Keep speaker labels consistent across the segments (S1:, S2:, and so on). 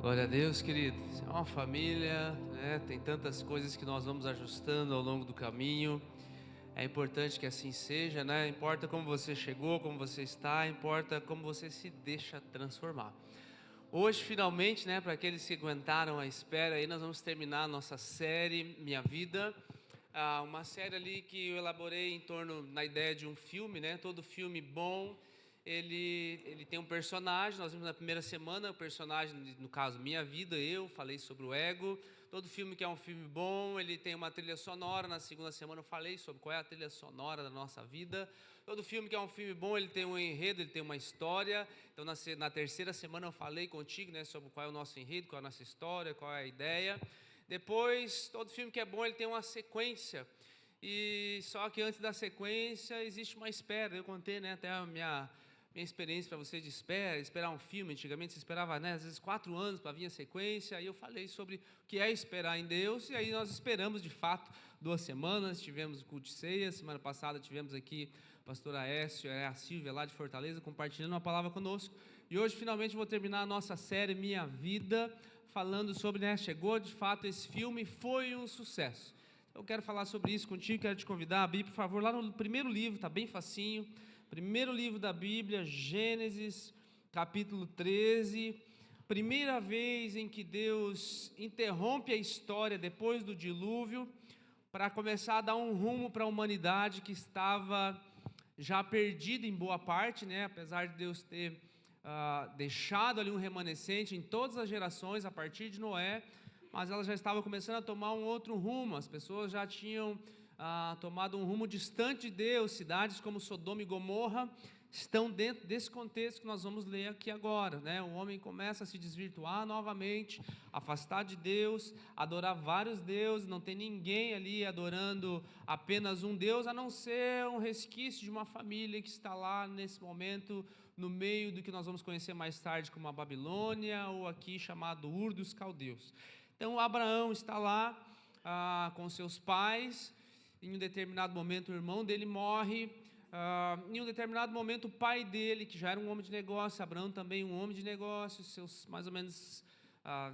S1: Glória a Deus, queridos. É uma família, né? Tem tantas coisas que nós vamos ajustando ao longo do caminho. É importante que assim seja, né? Importa como você chegou, como você está, importa como você se deixa transformar. Hoje, finalmente, né, para aqueles que aguentaram a espera, aí nós vamos terminar a nossa série Minha Vida. Uma série ali que eu elaborei em torno na ideia de um filme, né? Todo filme bom, ele tem um personagem. Nós vimos na primeira semana o personagem, no caso Minha Vida, eu falei sobre o ego. Todo filme que é um filme bom, ele tem uma trilha sonora. Na segunda semana eu falei sobre qual é a trilha sonora da nossa vida. Todo filme que é um filme bom, ele tem um enredo, ele tem uma história. Então na terceira semana eu falei contigo, né, sobre qual é o nosso enredo, qual é a nossa história, qual é a ideia. Depois, todo filme que é bom, ele tem uma sequência. E só que antes da sequência existe uma espera. Eu contei, né, até a minha experiência para você de esperar um filme. Antigamente você esperava, né, às vezes 4 anos para vir a sequência. Aí eu falei sobre o que é esperar em Deus, e aí nós esperamos de fato 2 semanas. Tivemos o culto de ceia, semana passada tivemos aqui a pastora Aécio e a Silvia lá de Fortaleza compartilhando uma palavra conosco. E hoje finalmente vou terminar a nossa série Minha Vida, falando sobre, né, chegou de fato esse filme, foi um sucesso. Eu quero falar sobre isso contigo, quero te convidar a abrir, por favor, lá no primeiro livro, está bem facinho. Primeiro livro da Bíblia, Gênesis, capítulo 13. Primeira vez em que Deus interrompe a história depois do dilúvio, para começar a dar um rumo para a humanidade que estava já perdida em boa parte, né? Apesar de Deus ter deixado ali um remanescente em todas as gerações, a partir de Noé, mas ela já estava começando a tomar um outro rumo. As pessoas já tinham tomado um rumo distante de Deus. Cidades como Sodoma e Gomorra estão dentro desse contexto que nós vamos ler aqui agora, né? O homem começa a se desvirtuar novamente, afastar de Deus, adorar vários deuses. Não tem ninguém ali adorando apenas um Deus, a não ser um resquício de uma família que está lá nesse momento no meio do que nós vamos conhecer mais tarde como a Babilônia, ou aqui chamado Ur dos Caldeus. Então Abraão está lá com seus pais. Em um determinado momento o irmão dele morre. Em um determinado momento o pai dele, que já era um homem de negócio, Abraão também um homem de negócios, seus mais ou menos,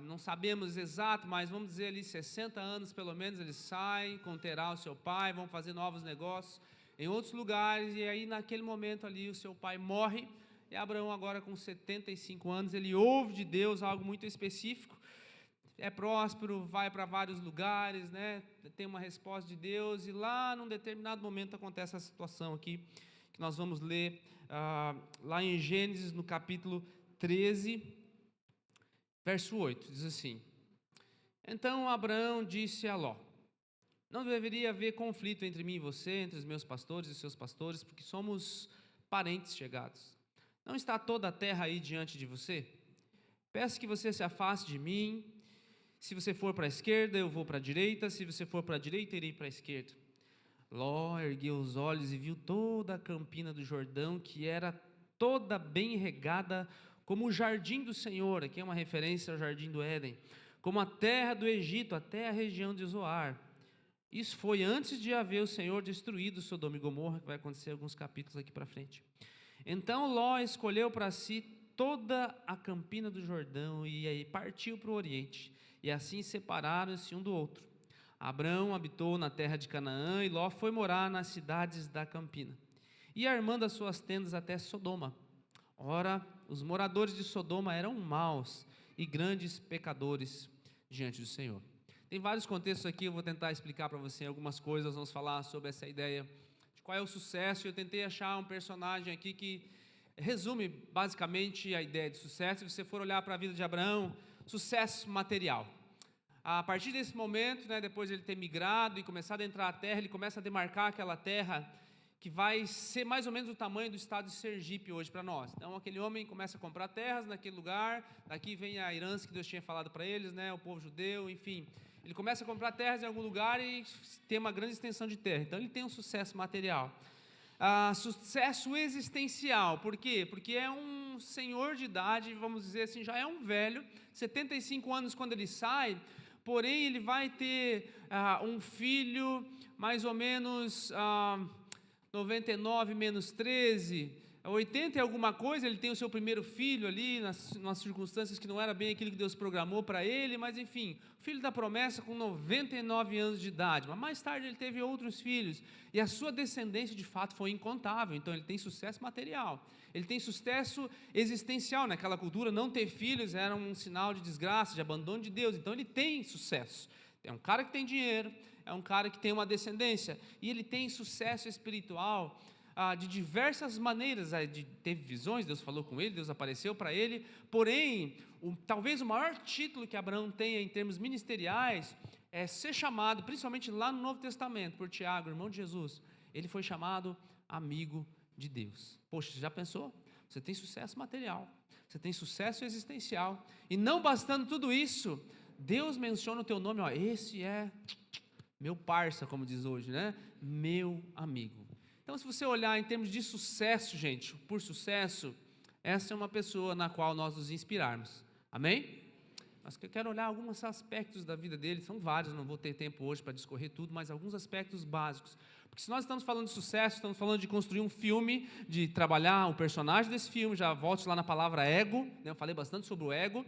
S1: não sabemos exato, mas vamos dizer ali 60 anos pelo menos, ele sai com Terá, o seu pai, vão fazer novos negócios em outros lugares. E aí naquele momento ali o seu pai morre, e Abraão agora com 75 anos, ele ouve de Deus algo muito específico. É próspero, vai para vários lugares, né? Tem uma resposta de Deus, e lá num determinado momento acontece essa situação aqui, que nós vamos ler lá em Gênesis, no capítulo 13, verso 8, diz assim: Então Abraão disse a Ló: Não deveria haver conflito entre mim e você, entre os meus pastores e seus pastores, porque somos parentes chegados. Não está toda a terra aí diante de você? Peço que você se afaste de mim. Se você for para a esquerda, eu vou para a direita. Se você for para a direita, irei para a esquerda. Ló ergueu os olhos e viu toda a campina do Jordão, que era toda bem regada, como o jardim do Senhor. Aqui é uma referência ao jardim do Éden. Como a terra do Egito, até a região de Zoar. Isso foi antes de haver o Senhor destruído Sodoma e Gomorra, que vai acontecer alguns capítulos aqui para frente. Então Ló escolheu para si toda a campina do Jordão e aí partiu para o oriente, e assim separaram-se um do outro. Abrão habitou na terra de Canaã, e Ló foi morar nas cidades da campina, e armando as suas tendas até Sodoma. Ora, os moradores de Sodoma eram maus e grandes pecadores diante do Senhor. Tem vários contextos aqui, eu vou tentar explicar para você algumas coisas. Vamos falar sobre essa ideia de qual é o sucesso. Eu tentei achar um personagem aqui que resume basicamente a ideia de sucesso. Se você for olhar para a vida de Abraão, sucesso material. A partir desse momento, né, depois de ele ter migrado e começado a entrar na terra, ele começa a demarcar aquela terra que vai ser mais ou menos o tamanho do estado de Sergipe hoje para nós. Então aquele homem começa a comprar terras naquele lugar. Daqui vem a herança que Deus tinha falado para eles, né, o povo judeu, enfim. Ele começa a comprar terras em algum lugar e tem uma grande extensão de terra. Então ele tem um sucesso material. Sucesso existencial, por quê? Porque é um senhor de idade, vamos dizer assim, já é um velho, 75 anos quando ele sai, porém ele vai ter um filho, mais ou menos 99 menos 13, 80 e alguma coisa, ele tem o seu primeiro filho ali, nas circunstâncias que não era bem aquilo que Deus programou para ele, mas enfim, filho da promessa com 99 anos de idade, mas mais tarde ele teve outros filhos, e a sua descendência de fato foi incontável. Então ele tem sucesso material, ele tem sucesso existencial. Naquela cultura, não ter filhos era um sinal de desgraça, de abandono de Deus. Então ele tem sucesso, é um cara que tem dinheiro, é um cara que tem uma descendência, e ele tem sucesso espiritual, de diversas maneiras. Teve visões, Deus falou com ele, Deus apareceu para ele. Porém, talvez o maior título que Abraão tenha em termos ministeriais é ser chamado, principalmente lá no Novo Testamento, por Tiago, irmão de Jesus. Ele foi chamado amigo de Deus. Poxa, você já pensou? Você tem sucesso material, você tem sucesso existencial, e não bastando tudo isso, Deus menciona o teu nome, esse é meu parça, como diz hoje, né? Meu amigo. Então, se você olhar em termos de sucesso, gente, por sucesso, essa é uma pessoa na qual nós nos inspirarmos. Amém? Mas eu quero olhar alguns aspectos da vida dele, são vários, não vou ter tempo hoje para discorrer tudo, mas alguns aspectos básicos. Porque se nós estamos falando de sucesso, estamos falando de construir um filme, de trabalhar o personagem desse filme, já volto lá na palavra ego, né? Eu falei bastante sobre o ego,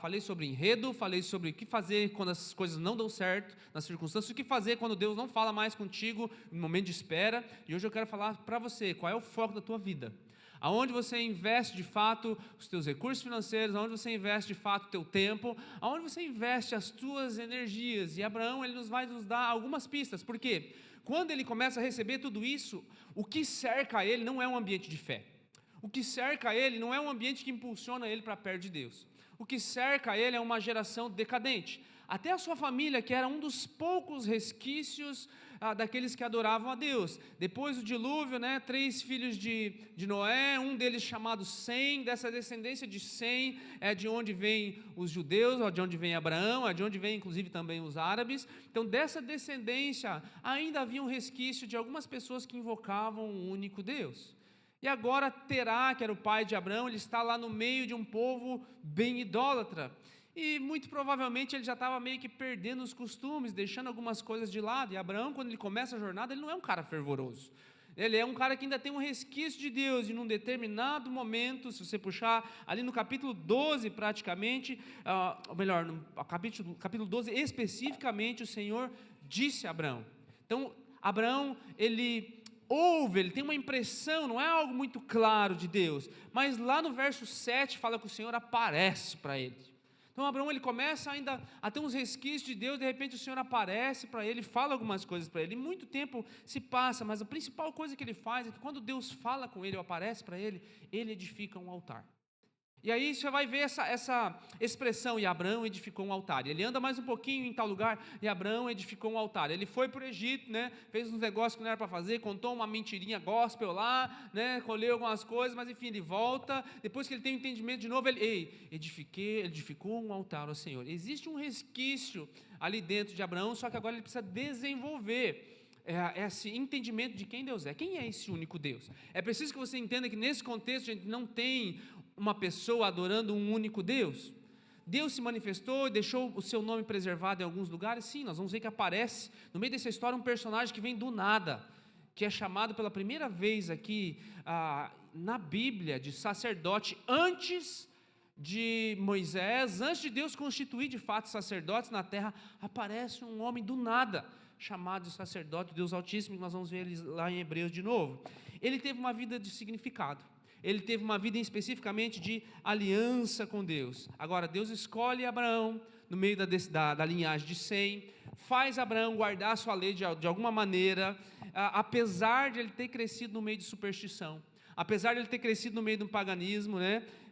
S1: falei sobre enredo, falei sobre o que fazer quando as coisas não dão certo, nas circunstâncias, o que fazer quando Deus não fala mais contigo, no momento de espera. E hoje eu quero falar para você, qual é o foco da tua vida? Aonde você investe de fato os teus recursos financeiros, aonde você investe de fato o teu tempo, aonde você investe as tuas energias. E Abraão, ele vai nos dar algumas pistas. Por quê? Quando ele começa a receber tudo isso, o que cerca ele não é um ambiente de fé. O que cerca ele não é um ambiente que impulsiona ele para perto de Deus. O que cerca ele é uma geração decadente. Até a sua família, que era um dos poucos resquícios daqueles que adoravam a Deus. Depois do dilúvio, 3 filhos de Noé, um deles chamado Sem. Dessa descendência de Sem é de onde vêm os judeus, de onde vem Abraão, é de onde vem inclusive também os árabes. Então, dessa descendência ainda havia um resquício de algumas pessoas que invocavam um único Deus. E agora Terá, que era o pai de Abraão, ele está lá no meio de um povo bem idólatra. E muito provavelmente ele já estava meio que perdendo os costumes, deixando algumas coisas de lado. E Abraão, quando ele começa a jornada, ele não é um cara fervoroso. Ele é um cara que ainda tem um resquício de Deus. E num determinado momento, se você puxar ali no capítulo 12 praticamente, ou melhor, no capítulo 12 especificamente, o Senhor disse a Abraão. Então, Abraão, ele tem uma impressão, não é algo muito claro de Deus, mas lá no verso 7 fala que o Senhor aparece para ele. Então Abraão, ele começa ainda a ter uns resquícios de Deus, de repente o Senhor aparece para ele, fala algumas coisas para ele, e muito tempo se passa, mas a principal coisa que ele faz é que quando Deus fala com ele ou aparece para ele edifica um altar. E aí você vai ver essa expressão, e Abraão edificou um altar. Ele anda mais um pouquinho em tal lugar, e Abraão edificou um altar. Ele foi para o Egito, fez uns negócios que não era para fazer, contou uma mentirinha gospel lá, colheu algumas coisas, mas enfim, ele volta. Depois que ele tem o entendimento de novo, ele edificou um altar ao Senhor. Existe um resquício ali dentro de Abraão, só que agora ele precisa desenvolver esse entendimento de quem Deus é. Quem é esse único Deus? É preciso que você entenda que nesse contexto a gente não tem uma pessoa adorando um único Deus. Deus se manifestou e deixou o seu nome preservado em alguns lugares. Sim, nós vamos ver que aparece no meio dessa história um personagem que vem do nada, que é chamado pela primeira vez aqui na Bíblia de sacerdote antes de Moisés, antes de Deus constituir de fato sacerdotes na terra. Aparece um homem do nada chamado de sacerdote, Deus Altíssimo, que nós vamos ver ele lá em Hebreus de novo. Ele teve uma vida de significado. Ele teve uma vida especificamente de aliança com Deus. Agora, Deus escolhe Abraão no meio da linhagem de Sem, faz Abraão guardar a sua lei de alguma maneira, apesar de ele ter crescido no meio de superstição, apesar de ele ter crescido no meio do paganismo,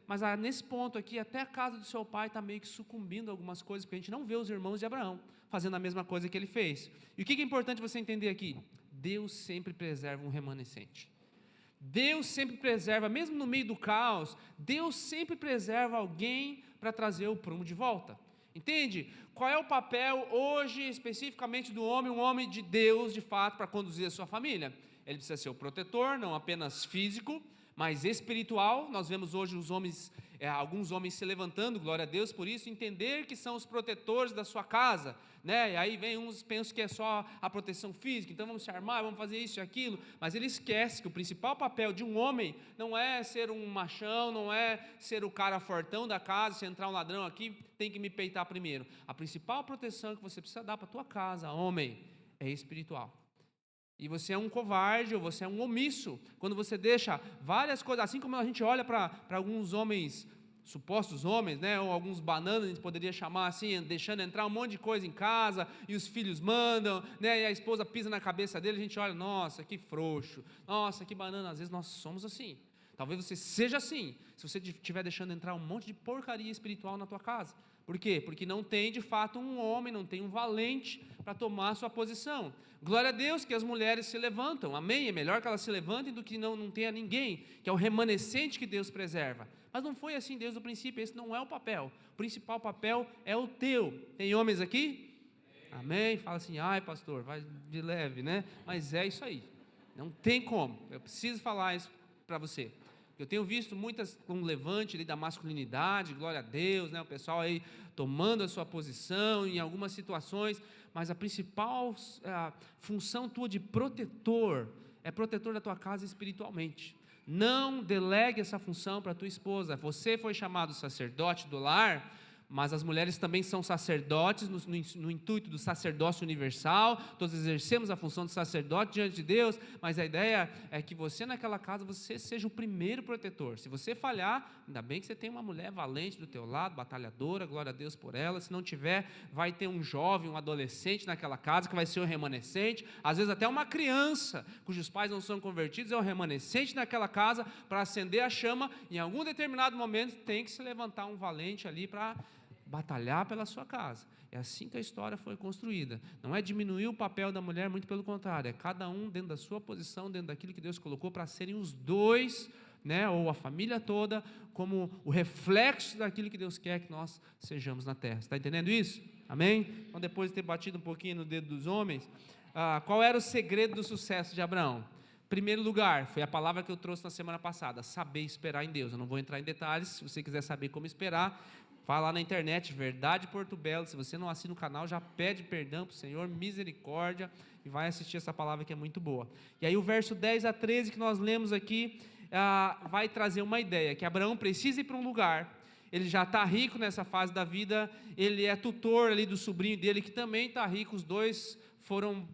S1: mas nesse ponto aqui, até a casa do seu pai está meio que sucumbindo a algumas coisas, porque a gente não vê os irmãos de Abraão fazendo a mesma coisa que ele fez. E o que é importante você entender aqui? Deus sempre preserva um remanescente. Deus sempre preserva, mesmo no meio do caos, Deus sempre preserva alguém para trazer o prumo de volta. Entende? Qual é o papel hoje especificamente do homem, um homem de Deus de fato, para conduzir a sua família? Ele precisa ser o protetor, não apenas físico, mas espiritual. Nós vemos hoje os homens, alguns homens se levantando, glória a Deus por isso, entender que são os protetores da sua casa, né? E aí vem uns, pensam que é só a proteção física, então vamos se armar, vamos fazer isso e aquilo, mas ele esquece que o principal papel de um homem não é ser um machão, não é ser o cara fortão da casa. Se entrar um ladrão aqui, tem que me peitar primeiro. A principal proteção que você precisa dar para a tua casa, homem, é espiritual. E você é um covarde, ou você é um omisso, quando você deixa várias coisas, assim como a gente olha para alguns homens, supostos homens, né, ou alguns bananas, a gente poderia chamar assim, deixando entrar um monte de coisa em casa, e os filhos mandam, né, e a esposa pisa na cabeça dele, a gente olha, nossa, que frouxo, nossa, que banana. Às vezes nós somos assim. Talvez você seja assim, se você estiver deixando entrar um monte de porcaria espiritual na tua casa. Por quê? Porque não tem de fato um homem, não tem um valente para tomar a sua posição. Glória a Deus que as mulheres se levantam, amém? É melhor que elas se levantem do que não tenha ninguém, que é o remanescente que Deus preserva. Mas não foi assim desde o princípio, esse não é o papel. O principal papel é o teu. Tem homens aqui? Amém? Fala assim, ai pastor, vai de leve, né? Mas é isso aí, não tem como, eu preciso falar isso para você. Eu tenho visto muitas com levante ali da masculinidade, glória a Deus, né? O pessoal aí tomando a sua posição em algumas situações, mas a principal função tua de protetor, é protetor da tua casa espiritualmente. Não delegue essa função para a tua esposa. Você foi chamado sacerdote do lar, mas as mulheres também são sacerdotes no intuito do sacerdócio universal. Todos exercemos a função de sacerdote diante de Deus, mas a ideia é que você naquela casa, você seja o primeiro protetor. Se você falhar, ainda bem que você tem uma mulher valente do teu lado, batalhadora, glória a Deus por ela. Se não tiver, vai ter um jovem, um adolescente naquela casa que vai ser o remanescente, às vezes até uma criança cujos pais não são convertidos, é o remanescente naquela casa para acender a chama. Em algum determinado momento tem que se levantar um valente ali para batalhar pela sua casa. É assim que a história foi construída. Não é diminuir o papel da mulher, muito pelo contrário, é cada um dentro da sua posição, dentro daquilo que Deus colocou para serem os dois, né, ou a família toda, como o reflexo daquilo que Deus quer que nós sejamos na terra. Está entendendo isso? Amém? Então, depois de ter batido um pouquinho no dedo dos homens, qual era o segredo do sucesso de Abraão? Primeiro lugar, foi a palavra que eu trouxe na semana passada, saber esperar em Deus. Eu não vou entrar em detalhes, se você quiser saber como esperar, vai lá na internet, Verdade Porto Belo. Se você não assina o canal, já pede perdão para o Senhor, misericórdia, e vai assistir essa palavra que é muito boa. E aí o verso 10 a 13 que nós lemos aqui, vai trazer uma ideia, que Abraão precisa ir para um lugar, ele já está rico nessa fase da vida, ele é tutor ali do sobrinho dele, que também está rico, os dois foram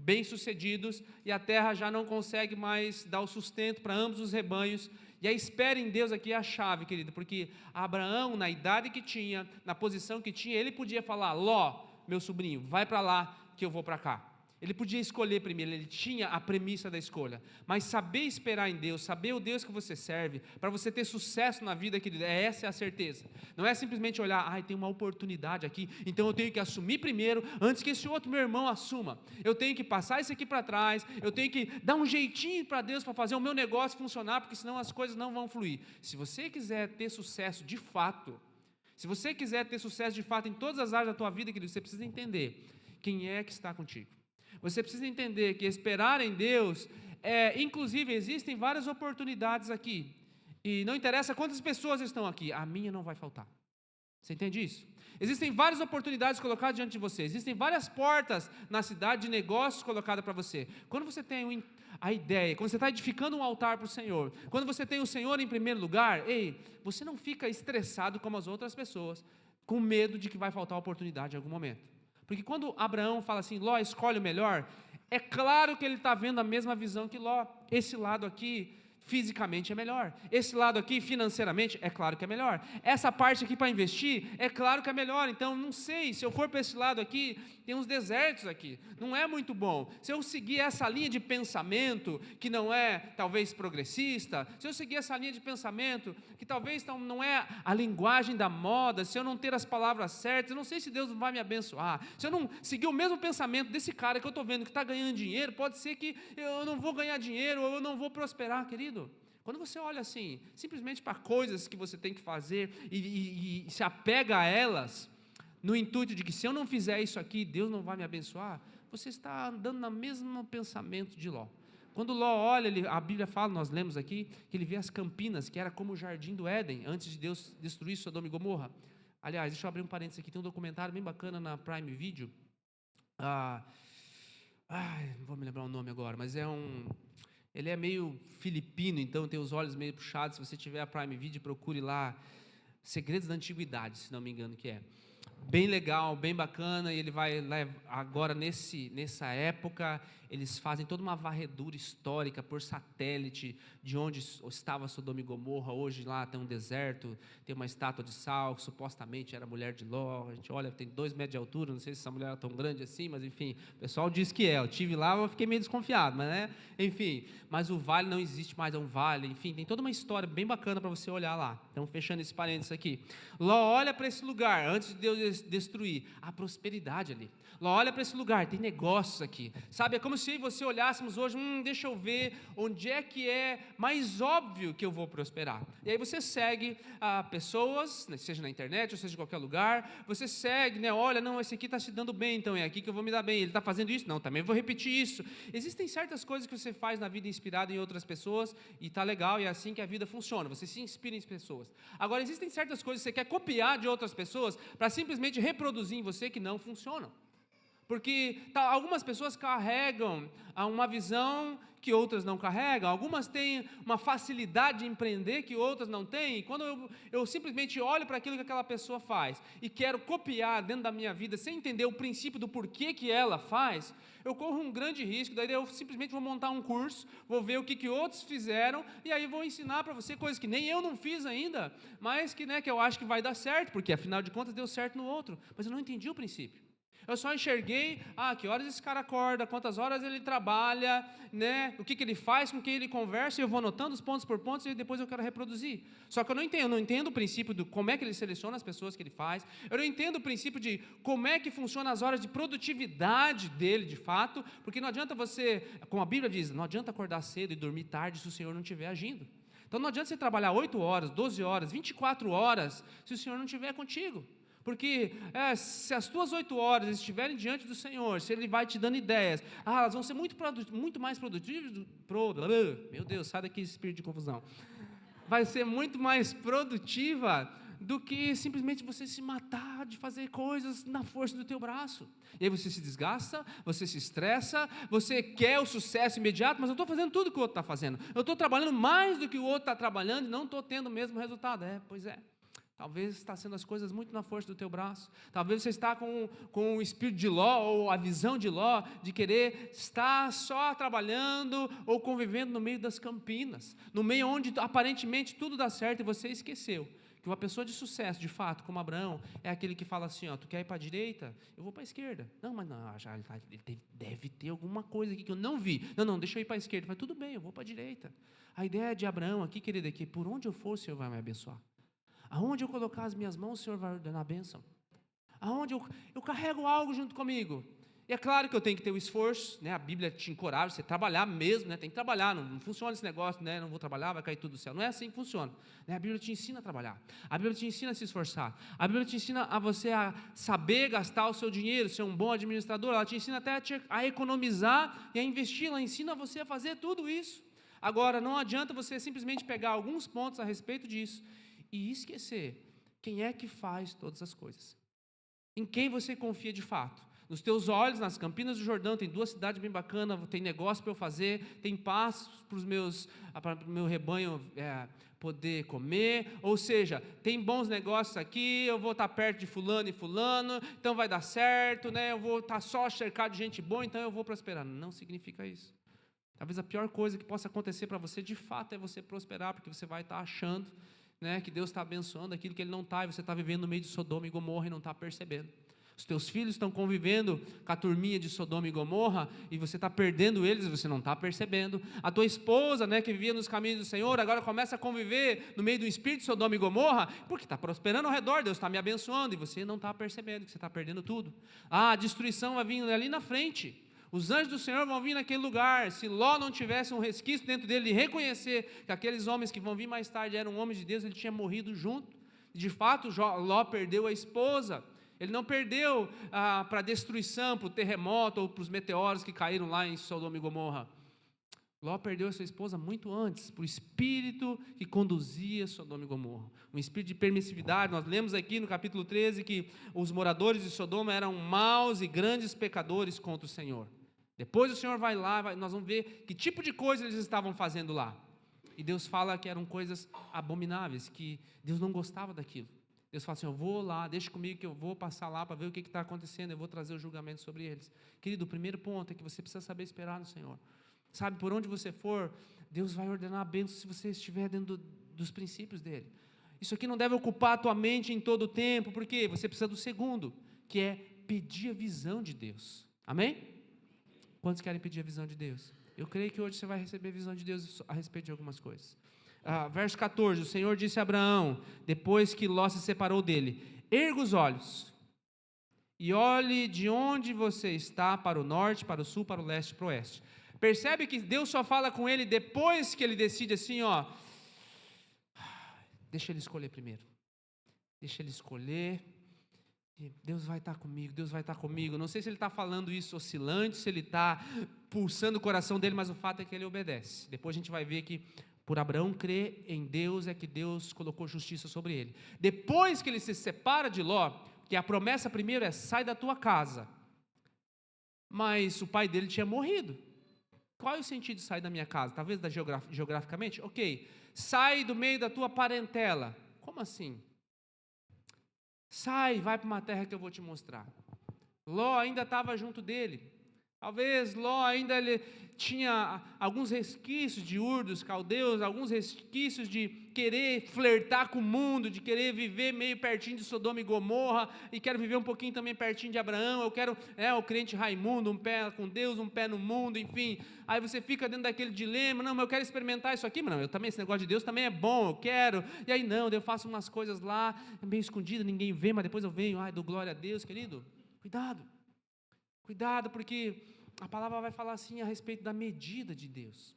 S1: bem-sucedidos, e a terra já não consegue mais dar o sustento para ambos os rebanhos. E a espera em Deus aqui é a chave, querido, porque Abraão, na idade que tinha, na posição que tinha, ele podia falar, Ló, meu sobrinho, vai para lá que eu vou para cá. Ele podia escolher primeiro, ele tinha a premissa da escolha, mas saber esperar em Deus, saber o Deus que você serve, para você ter sucesso na vida, querido, essa é a certeza. Não é simplesmente olhar, tem uma oportunidade aqui, então eu tenho que assumir primeiro, antes que esse outro meu irmão assuma. Eu tenho que passar isso aqui para trás, eu tenho que dar um jeitinho para Deus, para fazer o meu negócio funcionar, porque senão as coisas não vão fluir. Se você quiser ter sucesso de fato, se você quiser ter sucesso de fato em todas as áreas da tua vida, querido, você precisa entender quem é que está contigo. Você precisa entender que esperar em Deus, inclusive existem várias oportunidades aqui, e não interessa quantas pessoas estão aqui, a minha não vai faltar. Você entende isso? Existem várias oportunidades colocadas diante de você, existem várias portas na cidade de negócios colocadas para você. Quando você tem a ideia, quando você está edificando um altar para o Senhor, quando você tem o Senhor em primeiro lugar, você não fica estressado como as outras pessoas, com medo de que vai faltar oportunidade em algum momento. Porque quando Abraão fala assim, Ló, escolhe o melhor, é claro que ele está vendo a mesma visão que Ló. Esse lado aqui, fisicamente é melhor. Esse lado aqui, financeiramente, é claro que é melhor. Essa parte aqui para investir, é claro que é melhor. Então, não sei, se eu for para esse lado aqui, tem uns desertos aqui, não é muito bom. Se eu seguir essa linha de pensamento, que não é talvez progressista, se eu seguir essa linha de pensamento, que talvez não é a linguagem da moda, se eu não ter as palavras certas, eu não sei se Deus vai me abençoar. Se eu não seguir o mesmo pensamento desse cara que eu estou vendo que está ganhando dinheiro, pode ser que eu não vou ganhar dinheiro, ou eu não vou prosperar, querido. Quando você olha assim, simplesmente para coisas que você tem que fazer e se apega a elas, no intuito de que se eu não fizer isso aqui, Deus não vai me abençoar, você está andando no mesmo pensamento de Ló. Quando Ló olha, a Bíblia fala, nós lemos aqui, que ele vê as campinas, que era como o jardim do Éden, antes de Deus destruir Sodoma e Gomorra. Aliás, deixa eu abrir um parênteses aqui, tem um documentário bem bacana na Prime Video, não vou me lembrar o nome agora, mas ele é meio filipino, então tem os olhos meio puxados. Se você tiver a Prime Video, procure lá, Segredos da Antiguidade, se não me engano que é. Bem legal, bem bacana, e ele vai agora nessa época, eles fazem toda uma varredura histórica por satélite, de onde estava Sodoma e Gomorra. Hoje lá tem um deserto, tem uma estátua de sal, que supostamente era a mulher de Ló. A gente olha, tem 2 metros de altura, não sei se essa mulher era tão grande assim, mas enfim, o pessoal diz que é. Eu estive lá, eu fiquei meio desconfiado, mas né, enfim, mas o vale não existe mais, é um vale, enfim, tem toda uma história bem bacana para você olhar lá. Então, fechando esse parênteses aqui, Ló olha para esse lugar, antes de Deus destruir, a prosperidade ali. Ló olha para esse lugar, tem negócios aqui, sabe, é como se você olhássemos hoje, deixa eu ver onde é que é mais óbvio que eu vou prosperar, e aí você segue pessoas, seja na internet, ou seja em qualquer lugar, você segue, né, olha, não, esse aqui está se dando bem, então é aqui que eu vou me dar bem, ele está fazendo isso, não, também vou repetir isso. Existem certas coisas que você faz na vida inspirado em outras pessoas, e está legal, e é assim que a vida funciona, você se inspira em pessoas. Agora, existem certas coisas que você quer copiar de outras pessoas, para simplesmente reproduzir em você, que não funcionam. Porque algumas pessoas carregam uma visão que outras não carregam, algumas têm uma facilidade de empreender que outras não têm, e quando eu simplesmente olho para aquilo que aquela pessoa faz, e quero copiar dentro da minha vida, sem entender o princípio do porquê que ela faz, eu corro um grande risco. Daí eu simplesmente vou montar um curso, vou ver o que outros fizeram, e aí vou ensinar para você coisas que nem eu não fiz ainda, mas que eu acho que vai dar certo, porque afinal de contas deu certo no outro, mas eu não entendi o princípio. Eu só enxerguei, que horas esse cara acorda, quantas horas ele trabalha, né? O que ele faz, com quem ele conversa, e eu vou anotando os pontos por pontos, e depois eu quero reproduzir. Só que eu não entendo o princípio de como é que ele seleciona as pessoas que ele faz, eu não entendo o princípio de como é que funciona as horas de produtividade dele, de fato, porque não adianta você, como a Bíblia diz, não adianta acordar cedo e dormir tarde se o Senhor não estiver agindo. Então não adianta você trabalhar 8 horas, 12 horas, 24 horas, se o Senhor não estiver contigo. Porque se as tuas 8 horas estiverem diante do Senhor, se Ele vai te dando ideias, elas vão ser muito mais produtivas, meu Deus, sai daqui esse espírito de confusão, vai ser muito mais produtiva do que simplesmente você se matar de fazer coisas na força do teu braço. E aí você se desgasta, você se estressa, você quer o sucesso imediato, mas eu estou fazendo tudo que o outro está fazendo, eu estou trabalhando mais do que o outro está trabalhando e não estou tendo o mesmo resultado. Pois é. Talvez está sendo as coisas muito na força do teu braço. Talvez você está com o espírito de Ló, ou a visão de Ló, de querer estar só trabalhando ou convivendo no meio das campinas, no meio onde aparentemente tudo dá certo, e você esqueceu que uma pessoa de sucesso, de fato, como Abraão, é aquele que fala assim, tu quer ir para a direita? Eu vou para a esquerda. Não, mas não, ele deve ter alguma coisa aqui que eu não vi. Não, deixa eu ir para a esquerda. Mas tudo bem, eu vou para a direita. A ideia de Abraão aqui, querido, é que por onde eu for, o Senhor vai me abençoar. Aonde eu colocar as minhas mãos, o Senhor vai ordenar a bênção. Aonde eu carrego algo junto comigo. E é claro que eu tenho que ter o esforço, né? A Bíblia te encoraja, você trabalhar mesmo, né? Tem que trabalhar, não funciona esse negócio, né? Não vou trabalhar, vai cair tudo do céu. Não é assim que funciona, né? A Bíblia te ensina a trabalhar, a Bíblia te ensina a se esforçar, a Bíblia te ensina a você a saber gastar o seu dinheiro, ser um bom administrador, ela te ensina até a economizar e a investir, ela ensina você a fazer tudo isso. Agora, não adianta você simplesmente pegar alguns pontos a respeito disso e esquecer quem é que faz todas as coisas, em quem você confia de fato. Nos teus olhos, nas Campinas do Jordão, tem 2 cidades bem bacanas, tem negócio para eu fazer, tem pastos para o meu rebanho poder comer, ou seja, tem bons negócios aqui, eu vou estar perto de fulano e fulano, então vai dar certo, né? Eu vou estar só cercado de gente boa, então eu vou prosperar. Não significa isso. Talvez a pior coisa que possa acontecer para você, de fato, é você prosperar, porque você vai estar achando, né, que Deus está abençoando aquilo que Ele não está, e você está vivendo no meio de Sodoma e Gomorra e não está percebendo. Os teus filhos estão convivendo com a turminha de Sodoma e Gomorra, e você está perdendo eles e você não está percebendo. A tua esposa, né, que vivia nos caminhos do Senhor, agora começa a conviver no meio do espírito de Sodoma e Gomorra, porque está prosperando ao redor, Deus está me abençoando, e você não está percebendo que você está perdendo tudo. A destruição vai vir ali na frente. Os anjos do Senhor vão vir naquele lugar. Se Ló não tivesse um resquício dentro dele de reconhecer que aqueles homens que vão vir mais tarde eram homens de Deus, ele tinha morrido junto. De fato, Ló perdeu a esposa. Ele não perdeu para a destruição, para o terremoto ou para os meteoros que caíram lá em Sodoma e Gomorra. Ló perdeu a sua esposa muito antes, por espírito que conduzia Sodoma e Gomorra. Um espírito de permissividade. Nós lemos aqui no capítulo 13 que os moradores de Sodoma eram maus e grandes pecadores contra o Senhor. Depois o Senhor vai lá, nós vamos ver que tipo de coisa eles estavam fazendo lá. E Deus fala que eram coisas abomináveis, que Deus não gostava daquilo. Deus fala assim, eu vou lá, deixa comigo que eu vou passar lá para ver o que está acontecendo, eu vou trazer o julgamento sobre eles. Querido, o primeiro ponto é que você precisa saber esperar no Senhor. Sabe, por onde você for, Deus vai ordenar a bênção se você estiver dentro dos princípios dele. Isso aqui não deve ocupar a tua mente em todo o tempo, porque você precisa do segundo, que é pedir a visão de Deus. Amém? Quantos querem pedir a visão de Deus? Eu creio que hoje você vai receber a visão de Deus a respeito de algumas coisas. Verso 14, o Senhor disse a Abraão, depois que Ló se separou dele, erga os olhos e olhe de onde você está, para o norte, para o sul, para o leste e para o oeste. Percebe que Deus só fala com ele depois que ele decide assim, deixa ele escolher primeiro. Deixa ele escolher. Deus vai estar comigo, Deus vai estar comigo. Não sei se ele está falando isso oscilante, se ele está pulsando o coração dele, mas o fato é que ele obedece. Depois a gente vai ver que por Abraão crer em Deus é que Deus colocou justiça sobre ele. Depois que ele se separa de Ló, que a promessa primeiro é sai da tua casa. Mas o pai dele tinha morrido. Qual é o sentido de sair da minha casa? Talvez geograficamente? Ok. Sai do meio da tua parentela. Como assim? Sai, vai para uma terra que eu vou te mostrar. Ló ainda estava junto dele. Talvez Ló ainda tinha alguns resquícios de Ur dos caldeus, alguns resquícios de querer flertar com o mundo, de querer viver meio pertinho de Sodoma e Gomorra, e quero viver um pouquinho também pertinho de Abraão, eu quero, o crente Raimundo, um pé com Deus, um pé no mundo, enfim, aí você fica dentro daquele dilema, não, mas eu quero experimentar isso aqui, mas não, eu também, esse negócio de Deus também é bom, eu quero, e aí não, eu faço umas coisas lá, meio escondido, ninguém vê, mas depois eu venho, dou glória a Deus, querido, cuidado, porque a palavra vai falar assim a respeito da medida de Deus.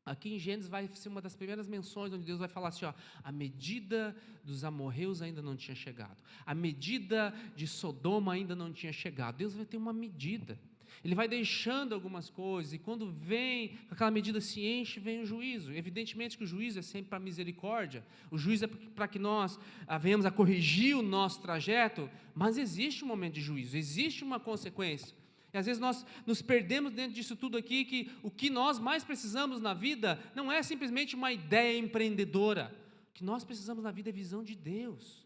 S1: Aqui em Gênesis vai ser uma das primeiras menções onde Deus vai falar assim, a medida dos amorreus ainda não tinha chegado, a medida de Sodoma ainda não tinha chegado. Deus vai ter uma medida, Ele vai deixando algumas coisas, e quando vem, aquela medida se enche, vem o juízo. Evidentemente que o juízo é sempre para misericórdia, o juízo é para que nós venhamos a corrigir o nosso trajeto, mas existe um momento de juízo, existe uma consequência. E às vezes nós nos perdemos dentro disso tudo aqui, que o que nós mais precisamos na vida não é simplesmente uma ideia empreendedora. O que nós precisamos na vida é visão de Deus.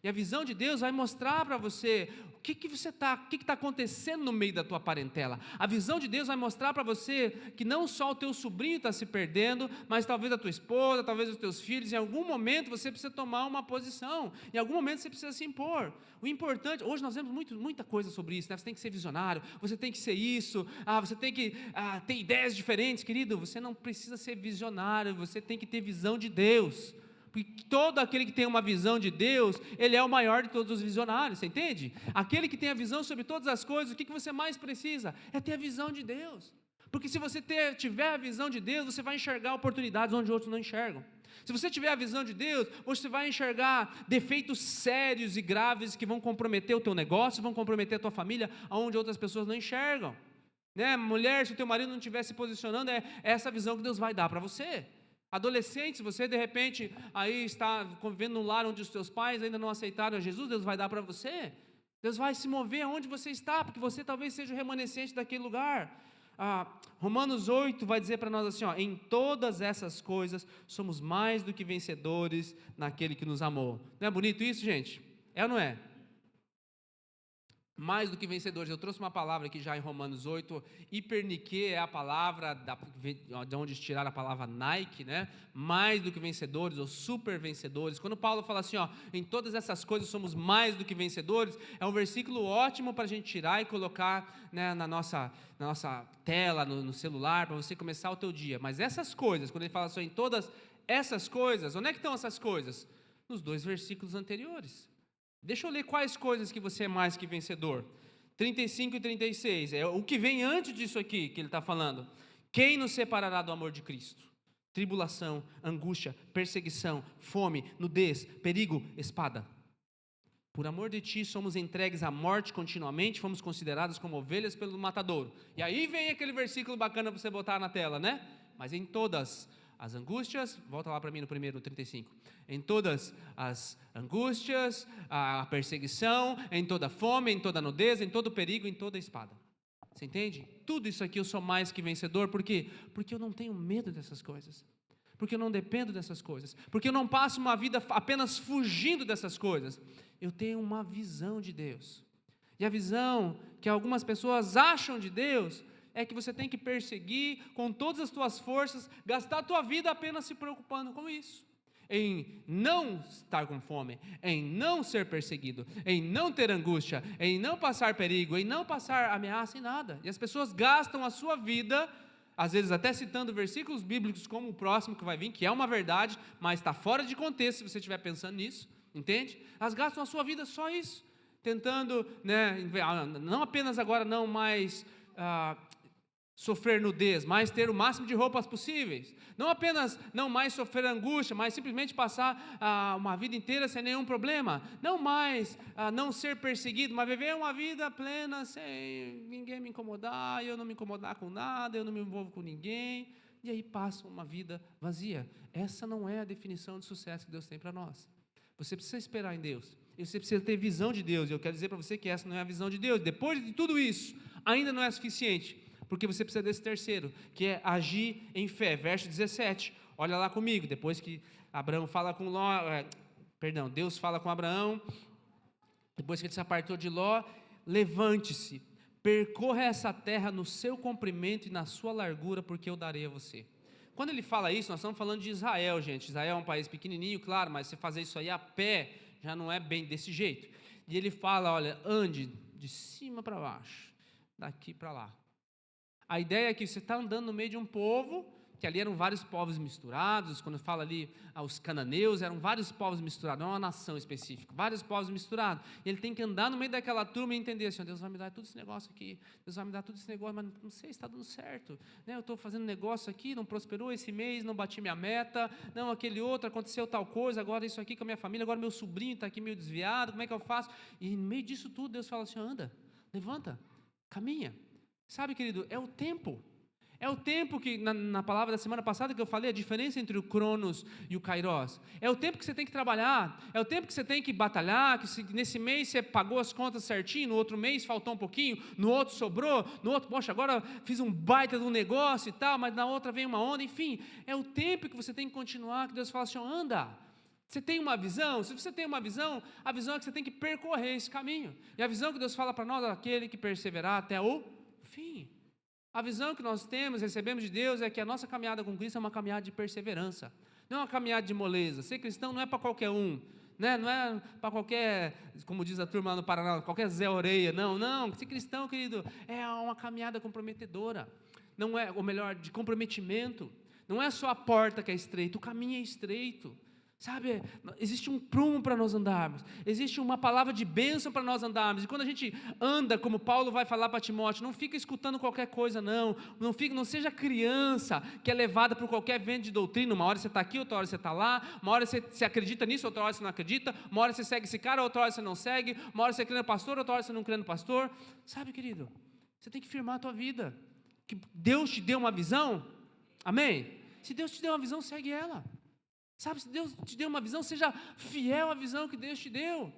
S1: E a visão de Deus vai mostrar para você o que está acontecendo no meio da tua parentela. A visão de Deus vai mostrar para você que não só o teu sobrinho está se perdendo, mas talvez a tua esposa, talvez os teus filhos. Em algum momento você precisa tomar uma posição, em algum momento você precisa se impor. O importante, hoje nós vemos muita coisa sobre isso, né? Você tem que ser visionário, você tem que ser isso, você tem que ter ideias diferentes. Querido, você não precisa ser visionário, você tem que ter visão de Deus. Porque todo aquele que tem uma visão de Deus, ele é o maior de todos os visionários, você entende? Aquele que tem a visão sobre todas as coisas, o que você mais precisa? É ter a visão de Deus. Porque se você tiver a visão de Deus, você vai enxergar oportunidades onde outros não enxergam. Se você tiver a visão de Deus, você vai enxergar defeitos sérios e graves que vão comprometer o teu negócio, vão comprometer a tua família, onde outras pessoas não enxergam. Né? Mulher, se o teu marido não estiver se posicionando, é essa visão que Deus vai dar para você. Adolescente, você de repente aí está convivendo num lar onde os teus pais ainda não aceitaram a Jesus, Deus vai dar para você. Deus vai se mover aonde você está, porque você talvez seja o remanescente daquele lugar. Romanos 8 vai dizer para nós assim, em todas essas coisas somos mais do que vencedores naquele que nos amou. Não é bonito isso, gente? É ou não é? Mais do que vencedores. Eu trouxe uma palavra aqui já em Romanos 8, hipernique é a palavra de onde tiraram a palavra Nike, né? Mais do que vencedores ou super vencedores. Quando Paulo fala assim, em todas essas coisas somos mais do que vencedores, é um versículo ótimo para a gente tirar e colocar, né, na nossa tela, no celular, para você começar o teu dia. Mas essas coisas, quando ele fala assim, em todas essas coisas, onde é que estão essas coisas? Nos 2 versículos anteriores. Deixa eu ler quais coisas que você é mais que vencedor. 35 e 36, é o que vem antes disso aqui que ele está falando. Quem nos separará do amor de Cristo? Tribulação, angústia, perseguição, fome, nudez, perigo, espada. por amor de ti somos entregues à morte continuamente, fomos considerados como ovelhas pelo matadouro. E aí vem aquele versículo bacana para você botar na tela, né? Mas em todas as angústias, volta lá para mim no primeiro 35, em todas as angústias, a perseguição, em toda fome, em toda nudez, em todo perigo, em toda espada. Você entende? Tudo isso aqui eu sou mais que vencedor, por quê? Porque eu não tenho medo dessas coisas, porque eu não dependo dessas coisas, porque eu não passo uma vida apenas fugindo dessas coisas, eu tenho uma visão de Deus, e a visão que algumas pessoas acham de Deus, é que você tem que perseguir com todas as tuas forças, gastar a tua vida apenas se preocupando com isso, em não estar com fome, em não ser perseguido, em não ter angústia, em não passar perigo, em não passar ameaça em nada, e as pessoas gastam a sua vida, às vezes até citando versículos bíblicos como o próximo que vai vir, que é uma verdade, mas está fora de contexto se você estiver pensando nisso, entende? Elas gastam a sua vida só isso, tentando, né, não apenas agora não mais sofrer nudez, mas ter o máximo de roupas possíveis, não apenas não mais sofrer angústia, mas simplesmente passar uma vida inteira sem nenhum problema, não mais não ser perseguido, mas viver uma vida plena, sem ninguém me incomodar, eu não me incomodar com nada, eu não me envolvo com ninguém, e aí passa uma vida vazia. Essa não é a definição de sucesso que Deus tem para nós. Você precisa esperar em Deus, e você precisa ter visão de Deus, e eu quero dizer para você que essa não é a visão de Deus. Depois de tudo isso, ainda não é suficiente, porque você precisa desse terceiro, que é agir em fé. Verso 17, olha lá comigo, depois que Deus fala com Abraão, depois que ele se apartou de Ló, levante-se, percorra essa terra no seu comprimento e na sua largura, porque eu darei a você. Quando ele fala isso, nós estamos falando de Israel, gente. Israel é um país pequenininho, claro, mas você fazer isso aí a pé, já não é bem desse jeito. E ele fala, olha, ande de cima para baixo, daqui para lá. A ideia é que você está andando no meio de um povo, que ali eram vários povos misturados, quando fala ali os cananeus, eram vários povos misturados, não é uma nação específica, vários povos misturados, e ele tem que andar no meio daquela turma e entender assim, Deus vai me dar todo esse negócio aqui, Deus vai me dar todo esse negócio, mas não sei se está dando certo, né? Eu estou fazendo negócio aqui, não prosperou esse mês, não bati minha meta, não, aquele outro, aconteceu tal coisa, agora isso aqui com a minha família, agora meu sobrinho está aqui meio desviado, como é que eu faço? E no meio disso tudo, Deus fala assim, anda, levanta, caminha. Sabe, querido, é o tempo que, na palavra da semana passada que eu falei, a diferença entre o Cronos e o Kairos, é o tempo que você tem que trabalhar, é o tempo que você tem que batalhar, que nesse mês você pagou as contas certinho, no outro mês faltou um pouquinho, no outro sobrou, no outro, poxa, agora fiz um baita de um negócio e tal, mas na outra vem uma onda, enfim, é o tempo que você tem que continuar, que Deus fala assim, anda, você tem uma visão? Se você tem uma visão, a visão é que você tem que percorrer esse caminho, e a visão que Deus fala para nós, aquele que perseverar até o fim. A visão que nós temos, recebemos de Deus, é que a nossa caminhada com Cristo é uma caminhada de perseverança, não é uma caminhada de moleza. Ser cristão não é para qualquer um, né? Não é para qualquer, como diz a turma lá no Paraná, qualquer Zé Orelha, não, ser cristão, querido, é uma caminhada comprometedora, não é, ou melhor, de comprometimento, não é só a porta que é estreita, o caminho é estreito, sabe, existe um prumo para nós andarmos, existe uma palavra de bênção para nós andarmos, e quando a gente anda, como Paulo vai falar para Timóteo, não fica escutando qualquer coisa não seja criança, que é levada por qualquer vento de doutrina, uma hora você está aqui, outra hora você está lá, uma hora você acredita nisso, outra hora você não acredita, uma hora você segue esse cara, outra hora você não segue, uma hora você crê no pastor, outra hora você não crê no pastor, sabe, querido, você tem que firmar a tua vida, que Deus te deu uma visão, amém? Se Deus te deu uma visão, segue ela. Sabe, se Deus te deu uma visão, seja fiel à visão que Deus te deu.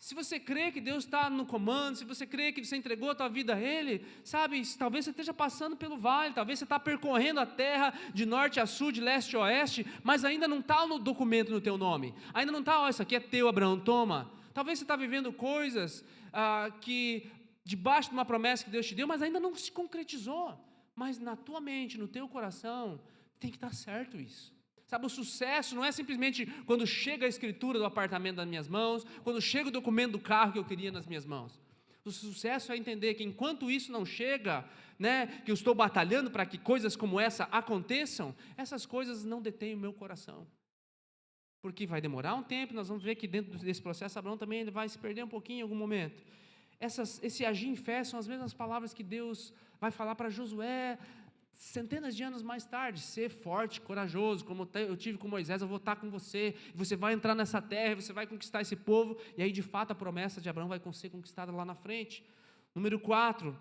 S1: Se você crê que Deus está no comando, se você crê que você entregou a tua vida a Ele, sabe, talvez você esteja passando pelo vale, talvez você está percorrendo a terra de norte a sul, de leste a oeste, mas ainda não está no documento no teu nome, ainda não está, isso aqui é teu, Abraão, toma. Talvez você está vivendo coisas que, debaixo de uma promessa que Deus te deu, mas ainda não se concretizou, mas na tua mente, no teu coração, tem que estar certo isso. Sabe, o sucesso não é simplesmente quando chega a escritura do apartamento nas minhas mãos, quando chega o documento do carro que eu queria nas minhas mãos. O sucesso é entender que enquanto isso não chega, né, que eu estou batalhando para que coisas como essa aconteçam, essas coisas não detêm o meu coração. Porque vai demorar um tempo, nós vamos ver que dentro desse processo, Abraão também ele vai se perder um pouquinho em algum momento. Esse agir em fé são as mesmas palavras que Deus vai falar para Josué, centenas de anos mais tarde, ser forte, corajoso, como eu tive com Moisés, eu vou estar com você, você vai entrar nessa terra, você vai conquistar esse povo, e aí de fato a promessa de Abraão vai ser conquistada lá na frente. Número 4,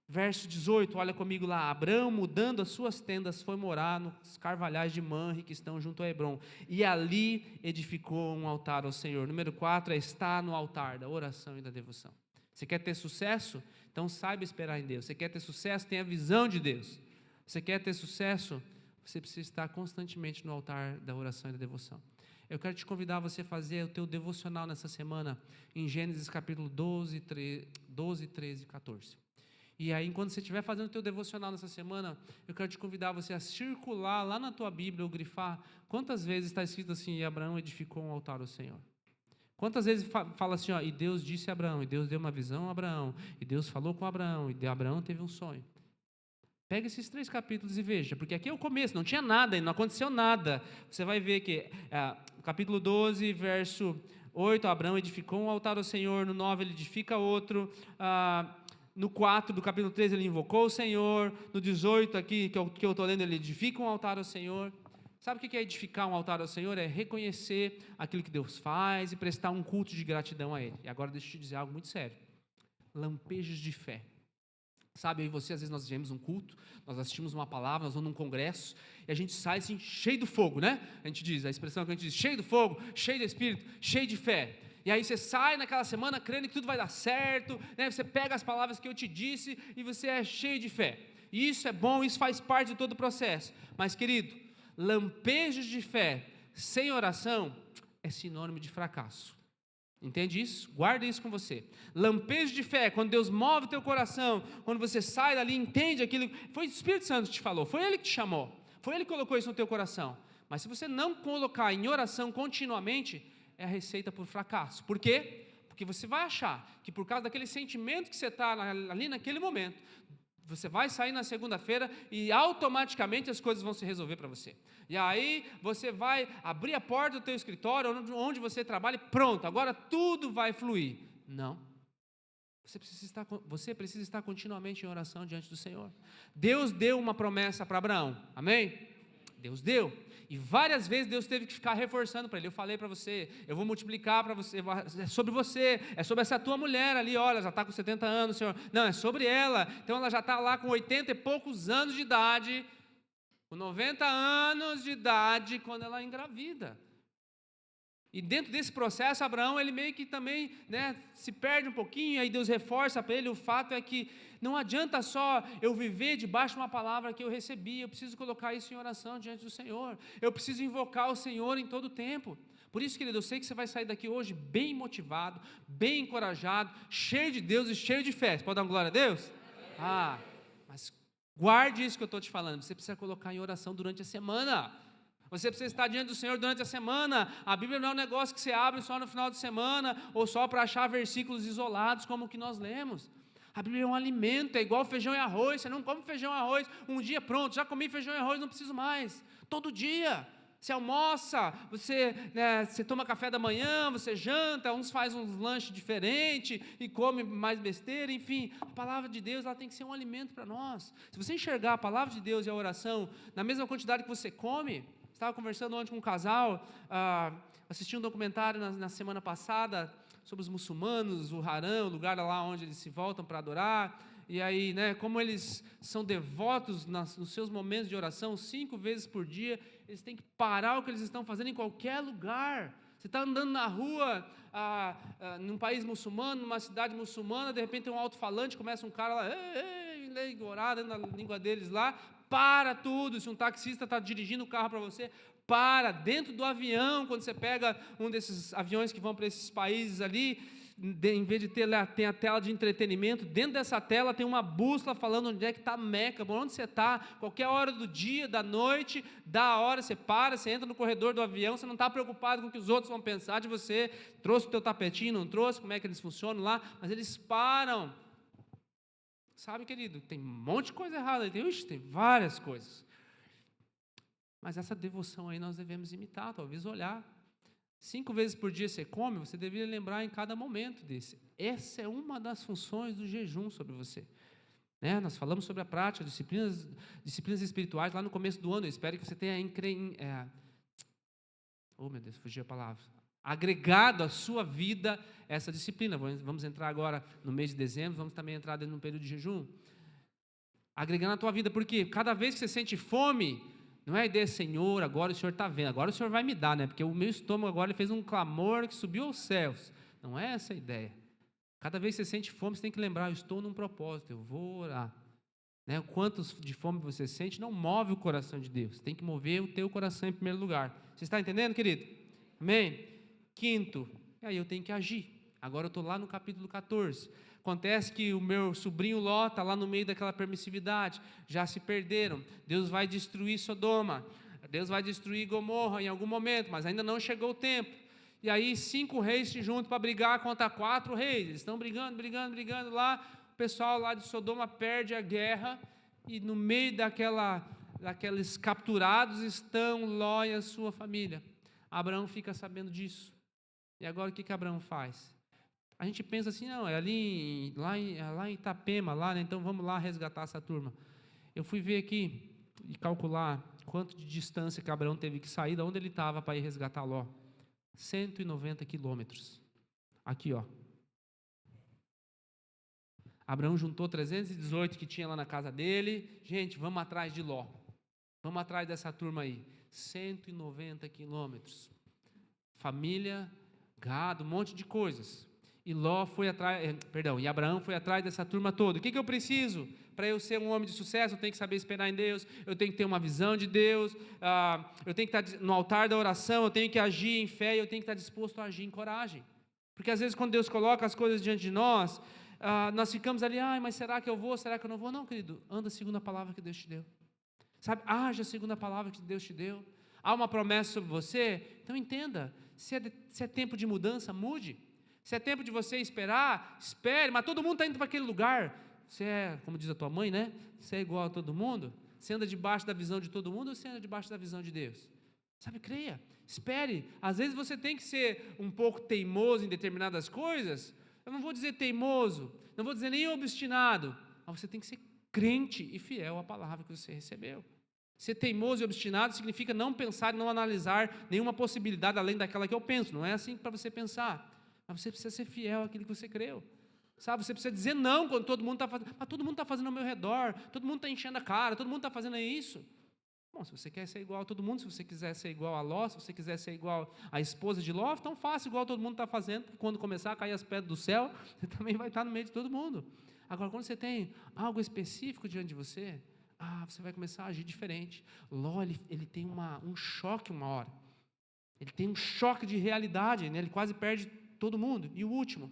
S1: verso 18, olha comigo lá. Abraão, mudando as suas tendas, foi morar nos carvalhais de Manre, que estão junto a Hebrom, e ali edificou um altar ao Senhor. Número 4 é estar no altar da oração e da devoção. Você quer ter sucesso? Então saiba esperar em Deus. Você quer ter sucesso? Tenha a visão de Deus. Você quer ter sucesso? Você precisa estar constantemente no altar da oração e da devoção. Eu quero te convidar a você fazer o teu devocional nessa semana, em Gênesis capítulo 12, 13 e 14. E aí, enquanto você estiver fazendo o teu devocional nessa semana, eu quero te convidar a você a circular lá na tua Bíblia, ou grifar, quantas vezes está escrito assim, e Abraão edificou um altar ao Senhor. Quantas vezes fala assim, ó, e Deus disse a Abraão, e Deus deu uma visão a Abraão, e Deus falou com Abraão, e Abraão teve um sonho. Pega esses 3 capítulos e veja, porque aqui é o começo, não tinha nada, não aconteceu nada. Você vai ver que, capítulo 12, verso 8, Abraão edificou um altar ao Senhor, no 9 ele edifica outro, no 4 do capítulo 13 ele invocou o Senhor, no 18 aqui, que eu estou lendo, ele edifica um altar ao Senhor. Sabe o que é edificar um altar ao Senhor? É reconhecer aquilo que Deus faz e prestar um culto de gratidão a Ele. E agora deixa eu te dizer algo muito sério. Lampejos de fé. Sabe, eu e você, às vezes nós vivemos um culto, nós assistimos uma palavra, nós vamos num congresso, e a gente sai assim, cheio do fogo, né? A gente diz, a expressão que a gente diz, cheio do fogo, cheio do Espírito, cheio de fé. E aí você sai naquela semana crendo que tudo vai dar certo, né? Você pega as palavras que eu te disse e você é cheio de fé. E isso é bom, isso faz parte de todo o processo. Mas, querido, lampejos de fé sem oração é sinônimo de fracasso. Entende isso? Guarda isso com você. Lampejo de fé, quando Deus move o teu coração, quando você sai dali, entende aquilo, foi o Espírito Santo que te falou, foi Ele que te chamou, foi Ele que colocou isso no teu coração. Mas se você não colocar em oração continuamente, é a receita por fracasso. Por quê? Porque você vai achar que por causa daquele sentimento que você está ali naquele momento, você vai sair na segunda-feira e automaticamente as coisas vão se resolver para você. E aí você vai abrir a porta do teu escritório, onde você trabalha, e pronto, agora tudo vai fluir. Não. Você precisa estar continuamente em oração diante do Senhor. Deus deu uma promessa para Abraão. Amém? Deus deu. E várias vezes Deus teve que ficar reforçando para ele. Eu falei para você, eu vou multiplicar para você, é sobre você, é sobre essa tua mulher ali, olha, já está com 70 anos, Senhor. Não, é sobre ela. Então ela já está lá com 80 e poucos anos de idade, com 90 anos de idade, quando ela engravida. E dentro desse processo, Abraão, ele meio que também, se perde um pouquinho, aí Deus reforça para ele. O fato é que não adianta só eu viver debaixo de uma palavra que eu recebi, eu preciso colocar isso em oração diante do Senhor, eu preciso invocar o Senhor em todo o tempo. Por isso, querido, eu sei que você vai sair daqui hoje bem motivado, bem encorajado, cheio de Deus e cheio de fé. Você pode dar uma glória a Deus? Mas guarde isso que eu estou te falando, você precisa colocar em oração durante a semana. Você precisa estar diante do Senhor durante a semana. A Bíblia não é um negócio que você abre só no final de semana, ou só para achar versículos isolados, como o que nós lemos. A Bíblia é um alimento, é igual feijão e arroz. Você não come feijão e arroz um dia, pronto, já comi feijão e arroz, não preciso mais. Todo dia. Você almoça, você toma café da manhã, você janta, uns fazem uns lanches diferentes e come mais besteira, enfim. A palavra de Deus, ela tem que ser um alimento para nós. Se você enxergar a palavra de Deus e a oração na mesma quantidade que você come. Estava conversando ontem com um casal, assisti um documentário na semana passada sobre os muçulmanos, o Haram, o lugar lá onde eles se voltam para adorar, e aí, como eles são devotos nos seus momentos de oração, 5 vezes por dia, eles têm que parar o que eles estão fazendo em qualquer lugar. Você está andando na rua, num país muçulmano, numa cidade muçulmana, de repente tem um alto-falante, começa um cara lá, orar dentro da língua deles lá, para tudo. Se um taxista está dirigindo o carro para você, para dentro do avião, quando você pega um desses aviões que vão para esses países ali, em vez de ter tem a tela de entretenimento, dentro dessa tela tem uma bússola falando onde é que está Meca, por onde você está, qualquer hora do dia, da noite, da hora, você para, você entra no corredor do avião, você não está preocupado com o que os outros vão pensar de você, trouxe o teu tapetinho, não trouxe, como é que eles funcionam lá, mas eles param. Sabe, querido, tem um monte de coisa errada, tem várias coisas. Mas essa devoção aí nós devemos imitar, talvez olhar. 5 vezes por dia você come, você deveria lembrar em cada momento desse. Essa é uma das funções do jejum sobre você. né? Nós falamos sobre a prática, disciplinas espirituais lá no começo do ano. Eu espero que você tenha oh meu Deus, fugiu a palavra, agregado à sua vida essa disciplina. Vamos entrar agora no mês de dezembro, vamos também entrar dentro de um período de jejum, agregando a tua vida, porque cada vez que você sente fome, não é a ideia, Senhor, agora o Senhor está vendo, agora o Senhor vai me dar, né? Porque o meu estômago agora ele fez um clamor que subiu aos céus. Não é essa a ideia. Cada vez que você sente fome, você tem que lembrar, eu estou num propósito, eu vou orar. Né? O quanto de fome você sente não move o coração de Deus, tem que mover o teu coração em primeiro lugar. Você está entendendo, querido? Amém? Quinto, e aí eu tenho que agir. Agora eu estou lá no capítulo 14. Acontece que o meu sobrinho Ló está lá no meio daquela permissividade, já se perderam. Deus vai destruir Sodoma, Deus vai destruir Gomorra em algum momento, mas ainda não chegou o tempo. E aí 5 reis se juntam para brigar contra 4 reis. Eles estão brigando lá. O pessoal lá de Sodoma perde a guerra e no meio daqueles capturados estão Ló e a sua família. Abraão fica sabendo disso. E agora o que Abraão faz? A gente pensa assim, não, é lá em Itapema, lá, né? Então vamos lá resgatar essa turma. Eu fui ver aqui e calcular quanto de distância que Abraão teve que sair, de onde ele estava para ir resgatar Ló. 190 quilômetros. Aqui, ó. Abraão juntou 318 que tinha lá na casa dele. Gente, vamos atrás de Ló. Vamos atrás dessa turma aí. 190 quilômetros. Família, gado, um monte de coisas. E Abraão foi atrás dessa turma toda. O que eu preciso para eu ser um homem de sucesso? Eu tenho que saber esperar em Deus, eu tenho que ter uma visão de Deus, eu tenho que estar no altar da oração, eu tenho que agir em fé, e eu tenho que estar disposto a agir em coragem. Porque às vezes quando Deus coloca as coisas diante de nós, nós ficamos ali, mas será que eu vou, será que eu não vou? Não, querido, anda segundo a palavra que Deus te deu. Sabe, haja segundo a palavra que Deus te deu. Há uma promessa sobre você, então entenda, se é tempo de mudança, mude. Se é tempo de você esperar, espere, mas todo mundo está indo para aquele lugar. Você é, como diz a tua mãe, né? Você é igual a todo mundo? Você anda debaixo da visão de todo mundo ou você anda debaixo da visão de Deus? Sabe, creia, espere. Às vezes você tem que ser um pouco teimoso em determinadas coisas. Eu não vou dizer teimoso, não vou dizer nem obstinado, mas você tem que ser crente e fiel à palavra que você recebeu. Ser teimoso e obstinado significa não pensar e não analisar nenhuma possibilidade além daquela que eu penso. Não é assim para você pensar. Mas você precisa ser fiel àquilo que você creu. Sabe, você precisa dizer não quando todo mundo está fazendo. Mas todo mundo está fazendo ao meu redor, todo mundo está enchendo a cara, todo mundo está fazendo isso. Bom, se você quer ser igual a todo mundo, se você quiser ser igual a Ló, se você quiser ser igual à esposa de Ló, então faça igual todo mundo está fazendo, porque quando começar a cair as pedras do céu, você também vai estar no meio de todo mundo. Agora, quando você tem algo específico diante de você, você vai começar a agir diferente. Ló, ele tem um choque uma hora. Ele tem um choque de realidade, né? Ele quase perde todo mundo. E o último,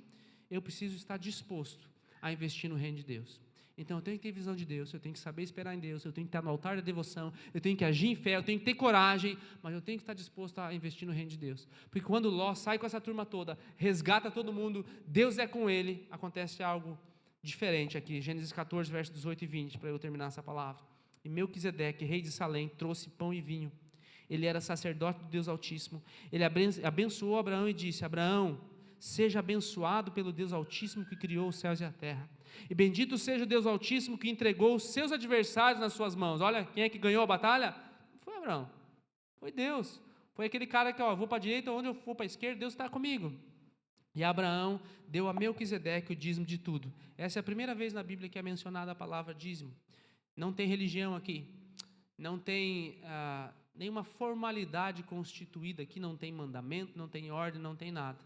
S1: eu preciso estar disposto a investir no reino de Deus. Então eu tenho que ter visão de Deus, eu tenho que saber esperar em Deus, eu tenho que estar no altar da devoção, eu tenho que agir em fé, eu tenho que ter coragem, mas eu tenho que estar disposto a investir no reino de Deus. Porque quando Ló sai com essa turma toda, resgata todo mundo, Deus é com ele, acontece algo diferente aqui. Gênesis 14, versos 18 e 20, para eu terminar essa palavra. E Melquisedeque, rei de Salém, trouxe pão e vinho. Ele era sacerdote do Deus Altíssimo. Ele abençoou Abraão e disse: Abraão, seja abençoado pelo Deus Altíssimo que criou os céus e a terra. E bendito seja o Deus Altíssimo que entregou os seus adversários nas suas mãos. Olha, quem é que ganhou a batalha? Não foi Abraão, foi Deus. Foi aquele cara que, vou para a direita, onde eu for para a esquerda, Deus está comigo. E Abraão deu a Melquisedeque o dízimo de tudo. Essa é a primeira vez na Bíblia que é mencionada a palavra dízimo. Não tem religião aqui, não tem nenhuma formalidade constituída aqui, não tem mandamento, não tem ordem, não tem nada.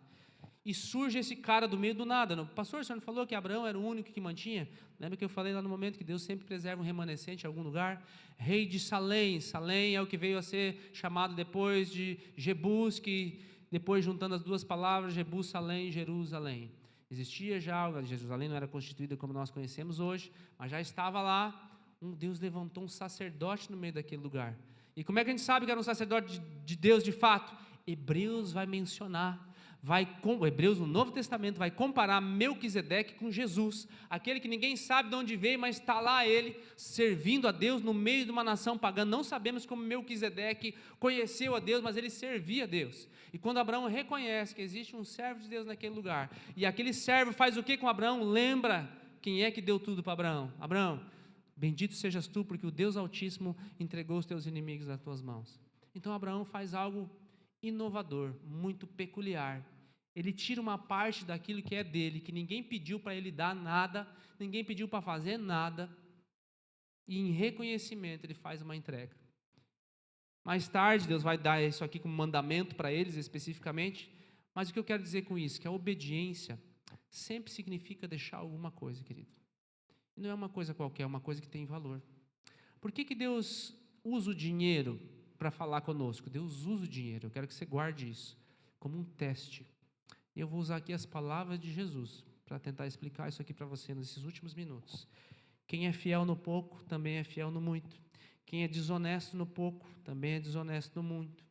S1: E surge esse cara do meio do nada. Pastor, o senhor não falou que Abraão era o único que mantinha? Lembra que eu falei lá no momento que Deus sempre preserva um remanescente em algum lugar? Rei de Salém. Salém é o que veio a ser chamado depois de Jebus, que depois juntando as duas palavras, Jebus, Salém, Jerusalém. Existia já, Jerusalém não era constituída como nós conhecemos hoje, mas já estava lá. Deus levantou um sacerdote no meio daquele lugar. E como é que a gente sabe que era um sacerdote de Deus de fato? Hebreus vai mencionar. Hebreus no Novo Testamento vai comparar Melquisedeque com Jesus, aquele que ninguém sabe de onde veio, mas está lá ele servindo a Deus no meio de uma nação pagã. Não sabemos como Melquisedeque conheceu a Deus, mas ele servia a Deus. E quando Abraão reconhece que existe um servo de Deus naquele lugar, e aquele servo faz o que com Abraão? Lembra quem é que deu tudo para Abraão? Abraão, bendito sejas tu, porque o Deus Altíssimo entregou os teus inimigos nas tuas mãos. Então Abraão faz algo inovador, muito peculiar. Ele tira uma parte daquilo que é dele, que ninguém pediu para ele dar nada, ninguém pediu para fazer nada, e em reconhecimento ele faz uma entrega. Mais tarde Deus vai dar isso aqui como mandamento para eles especificamente, mas o que eu quero dizer com isso? Que a obediência sempre significa deixar alguma coisa, querido. Não é uma coisa qualquer, é uma coisa que tem valor. Por que Deus usa o dinheiro para falar conosco? Deus usa o dinheiro, eu quero que você guarde isso como um teste. Eu vou usar aqui as palavras de Jesus para tentar explicar isso aqui para você nesses últimos minutos. Quem é fiel no pouco, também é fiel no muito. Quem é desonesto no pouco, também é desonesto no muito.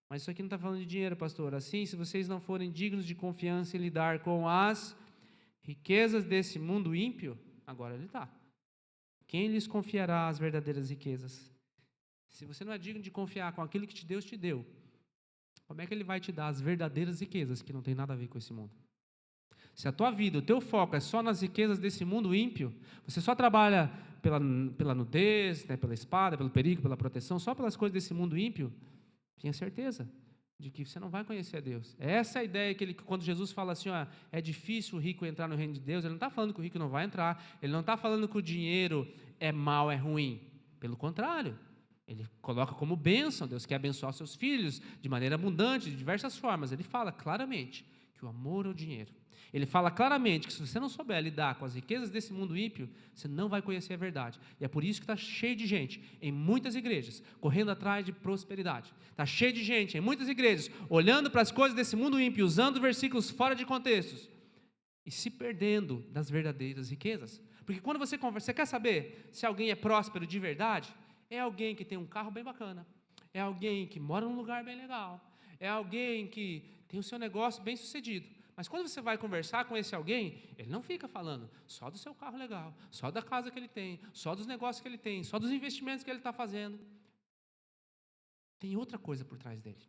S1: Mas isso aqui não está falando de dinheiro, pastor. Assim, se vocês não forem dignos de confiança em lidar com as riquezas desse mundo ímpio, agora ele está. Quem lhes confiará as verdadeiras riquezas? Se você não é digno de confiar com aquilo que Deus te deu, como é que ele vai te dar as verdadeiras riquezas que não tem nada a ver com esse mundo? Se a tua vida, o teu foco é só nas riquezas desse mundo ímpio, você só trabalha pela nudez, né, pela espada, pelo perigo, pela proteção, só pelas coisas desse mundo ímpio, tenha certeza de que você não vai conhecer a Deus. Essa é a ideia que quando Jesus fala assim, ó, é difícil o rico entrar no reino de Deus, ele não está falando que o rico não vai entrar, ele não está falando que o dinheiro é mau, é ruim. Pelo contrário, ele coloca como bênção, Deus quer abençoar seus filhos de maneira abundante, de diversas formas. Ele fala claramente que o amor ao dinheiro, ele fala claramente que se você não souber lidar com as riquezas desse mundo ímpio, você não vai conhecer a verdade. E é por isso que está cheio de gente em muitas igrejas correndo atrás de prosperidade. Está cheio de gente em muitas igrejas olhando para as coisas desse mundo ímpio, usando versículos fora de contextos e se perdendo das verdadeiras riquezas. Porque quando você conversa, você quer saber se alguém é próspero de verdade? É alguém que tem um carro bem bacana, é alguém que mora num lugar bem legal, é alguém que tem o seu negócio bem sucedido. Mas quando você vai conversar com esse alguém, ele não fica falando só do seu carro legal, só da casa que ele tem, só dos negócios que ele tem, só dos investimentos que ele está fazendo. Tem outra coisa por trás dele.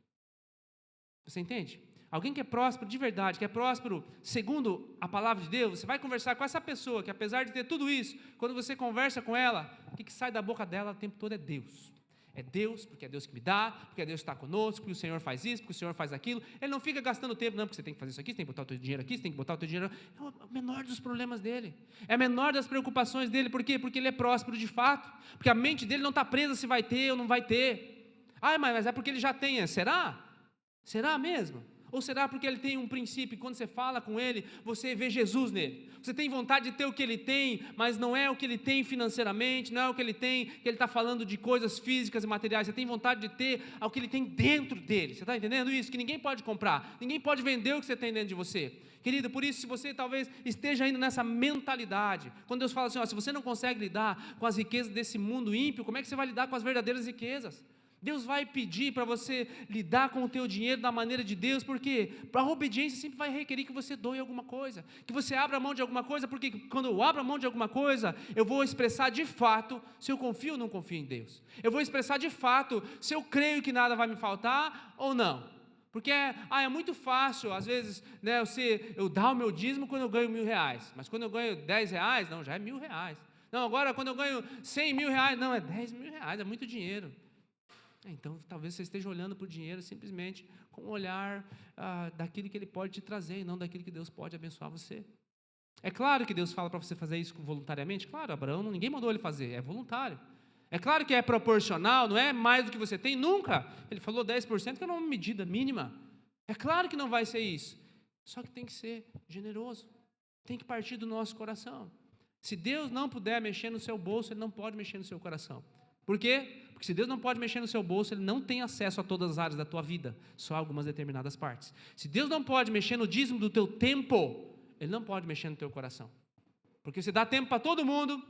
S1: Você entende? Alguém que é próspero de verdade, que é próspero segundo a palavra de Deus, você vai conversar com essa pessoa que apesar de ter tudo isso, quando você conversa com ela, o que sai da boca dela o tempo todo é Deus. É Deus, porque é Deus que me dá, porque é Deus que está conosco, porque o Senhor faz isso, porque o Senhor faz aquilo. Ele não fica gastando tempo, não, porque você tem que fazer isso aqui, você tem que botar o teu dinheiro aqui, você tem que botar o teu dinheiro. É o menor dos problemas dele, é a menor das preocupações dele. Por quê? Porque ele é próspero de fato, porque a mente dele não está presa se vai ter ou não vai ter. Mas é porque ele já tem, será? Será mesmo? Ou será porque ele tem um princípio e quando você fala com ele, você vê Jesus nele? Você tem vontade de ter o que ele tem, mas não é o que ele tem financeiramente, não é o que ele tem, que ele está falando de coisas físicas e materiais. Você tem vontade de ter o que ele tem dentro dele. Você está entendendo isso? Que ninguém pode comprar, ninguém pode vender o que você tem dentro de você. Querido, por isso, se você talvez esteja indo nessa mentalidade, quando Deus fala assim, se você não consegue lidar com as riquezas desse mundo ímpio, como é que você vai lidar com as verdadeiras riquezas? Deus vai pedir para você lidar com o teu dinheiro da maneira de Deus, porque a obediência sempre vai requerer que você doe alguma coisa, que você abra mão de alguma coisa, porque quando eu abro mão de alguma coisa, eu vou expressar de fato se eu confio ou não confio em Deus. Eu vou expressar de fato se eu creio que nada vai me faltar ou não. Porque é muito fácil, às vezes, né, eu dar o meu dízimo quando eu ganho R$1.000, mas quando eu ganho R$10, não, já é R$1.000. Não, agora quando eu ganho R$100.000, não, é R$10.000, é muito dinheiro. Então, talvez você esteja olhando para o dinheiro simplesmente com o olhar daquilo que ele pode te trazer, e não daquilo que Deus pode abençoar você. É claro que Deus fala para você fazer isso voluntariamente. Claro, Abraão, ninguém mandou ele fazer, é voluntário. É claro que é proporcional, não é mais do que você tem, nunca. Ele falou 10%, que é uma medida mínima. É claro que não vai ser isso. Só que tem que ser generoso. Tem que partir do nosso coração. Se Deus não puder mexer no seu bolso, Ele não pode mexer no seu coração. Por quê? Porque se Deus não pode mexer no seu bolso, Ele não tem acesso a todas as áreas da tua vida, só algumas determinadas partes. Se Deus não pode mexer no dízimo do teu tempo, Ele não pode mexer no teu coração. Porque você dá tempo para todo mundo,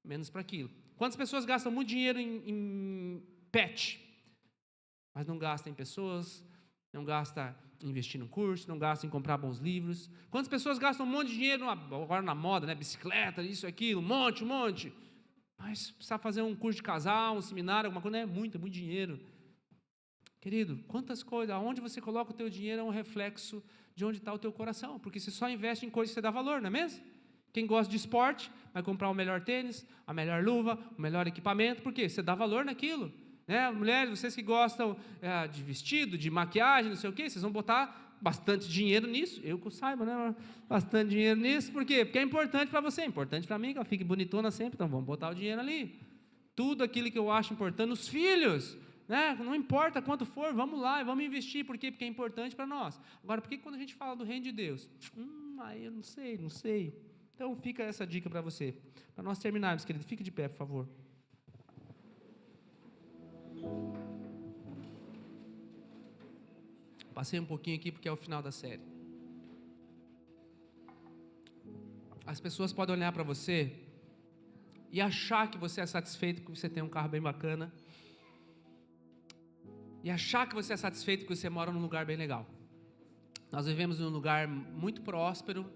S1: menos para aquilo. Quantas pessoas gastam muito dinheiro em pet, mas não gastam em pessoas, não gastam em investir no curso, não gastam em comprar bons livros? Quantas pessoas gastam um monte de dinheiro, agora na moda, né? Bicicleta, isso, aquilo, um monte. Mas precisa fazer um curso de casal, um seminário, alguma coisa, não é muito dinheiro. Querido, quantas coisas, aonde você coloca o teu dinheiro é um reflexo de onde está o teu coração, porque você só investe em coisas que você dá valor, não é mesmo? Quem gosta de esporte vai comprar o melhor tênis, a melhor luva, o melhor equipamento, por quê? Você dá valor naquilo, né? Mulheres, vocês que gostam de vestido, de maquiagem, não sei o quê, vocês vão botar bastante dinheiro nisso, eu que saiba, né? Bastante dinheiro nisso, por quê? Porque é importante para você, é importante para mim, que ela fique bonitona sempre, então vamos botar o dinheiro ali. Tudo aquilo que eu acho importante, os filhos, né? Não importa quanto for, vamos lá e vamos investir, por quê? Porque é importante para nós. Agora, por que quando a gente fala do reino de Deus? Aí eu não sei. Então fica essa dica para você, para nós terminarmos, querido, fique de pé, por favor. Passei um pouquinho aqui porque é o final da série. As pessoas podem olhar para você e achar que você é satisfeito porque você tem um carro bem bacana, e achar que você é satisfeito porque você mora num lugar bem legal. Nós vivemos num lugar muito próspero.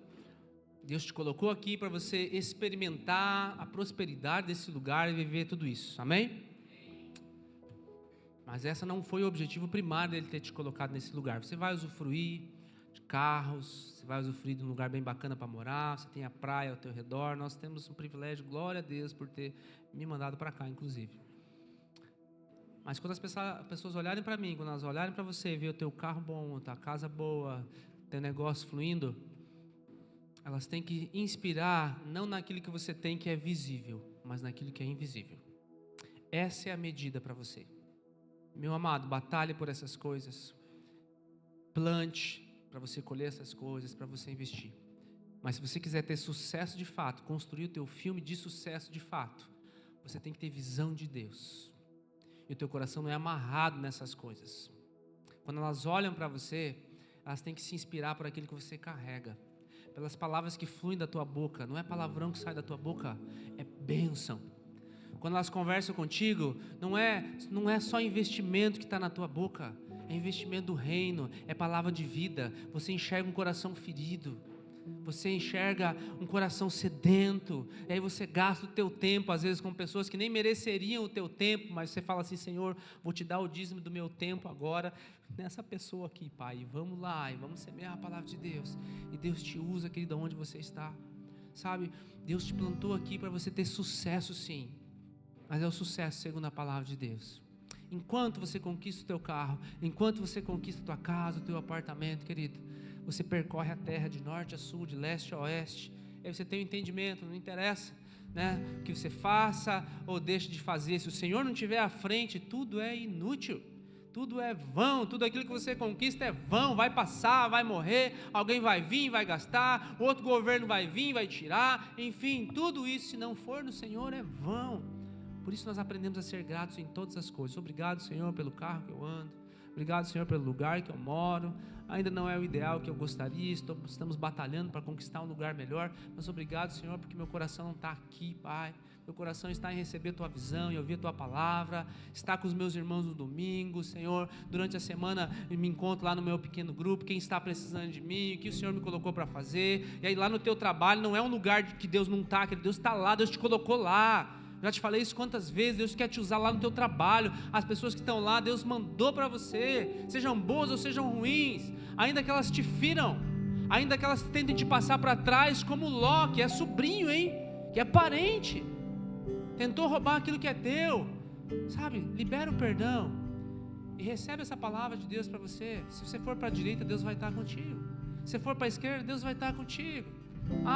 S1: Deus te colocou aqui para você experimentar a prosperidade desse lugar e viver tudo isso, amém? Mas essa não foi o objetivo primário dele ter te colocado nesse lugar. Você vai usufruir de carros, você vai usufruir de um lugar bem bacana para morar, você tem a praia ao teu redor. Nós temos um privilégio, glória a Deus por ter me mandado para cá, inclusive. Mas quando as pessoas olharem para mim, quando elas olharem para você, ver o teu carro bom, a tua casa boa, teu negócio fluindo, elas têm que inspirar não naquilo que você tem que é visível, mas naquilo que é invisível. Essa é a medida para você. Meu amado, batalhe por essas coisas. Plante para você colher essas coisas, para você investir. Mas se você quiser ter sucesso de fato, construir o teu filme de sucesso de fato, você tem que ter visão de Deus. E o teu coração não é amarrado nessas coisas. Quando elas olham para você, elas têm que se inspirar por aquilo que você carrega, pelas palavras que fluem da tua boca. Não é palavrão que sai da tua boca, é bênção. Quando elas conversam contigo, não é só investimento que está na tua boca, é investimento do reino, é palavra de vida. Você enxerga um coração ferido, você enxerga um coração sedento, e aí você gasta o teu tempo, às vezes com pessoas que nem mereceriam o teu tempo, mas você fala assim: Senhor, vou te dar o dízimo do meu tempo agora, nessa pessoa aqui, Pai, e vamos lá, e vamos semear a palavra de Deus, e Deus te usa, querido, onde você está, sabe, Deus te plantou aqui para você ter sucesso sim, mas é o sucesso segundo a palavra de Deus. Enquanto você conquista o teu carro, enquanto você conquista a tua casa, o teu apartamento, querido, você percorre a terra de norte a sul, de leste a oeste, aí você tem um entendimento, não interessa, né, o que você faça ou deixe de fazer, se o Senhor não estiver à frente, tudo é inútil, tudo é vão, tudo aquilo que você conquista é vão, vai passar, vai morrer, alguém vai vir, vai gastar, outro governo vai vir, vai tirar, enfim, tudo isso, se não for no Senhor, é vão. Por isso nós aprendemos a ser gratos em todas as coisas. Obrigado, Senhor, pelo carro que eu ando, obrigado, Senhor, pelo lugar que eu moro. Ainda não é o ideal que eu gostaria, estamos batalhando para conquistar um lugar melhor, mas obrigado, Senhor, porque meu coração não está aqui, Pai. Meu coração está em receber Tua visão, em ouvir Tua palavra, estar com os meus irmãos no domingo, Senhor. Durante a semana eu me encontro lá no meu pequeno grupo, quem está precisando de mim, o que o Senhor me colocou para fazer. E aí lá no Teu trabalho não é um lugar que Deus não está, que Deus está lá, Deus te colocou lá. Já te falei isso quantas vezes, Deus quer te usar lá no teu trabalho, as pessoas que estão lá, Deus mandou para você, sejam boas ou sejam ruins, ainda que elas te firam, ainda que elas tentem te passar para trás, como Ló, que é sobrinho, que é parente, tentou roubar aquilo que é teu, sabe, libera o perdão, e recebe essa palavra de Deus para você. Se você for para a direita, Deus vai estar contigo, se você for para a esquerda, Deus vai estar contigo.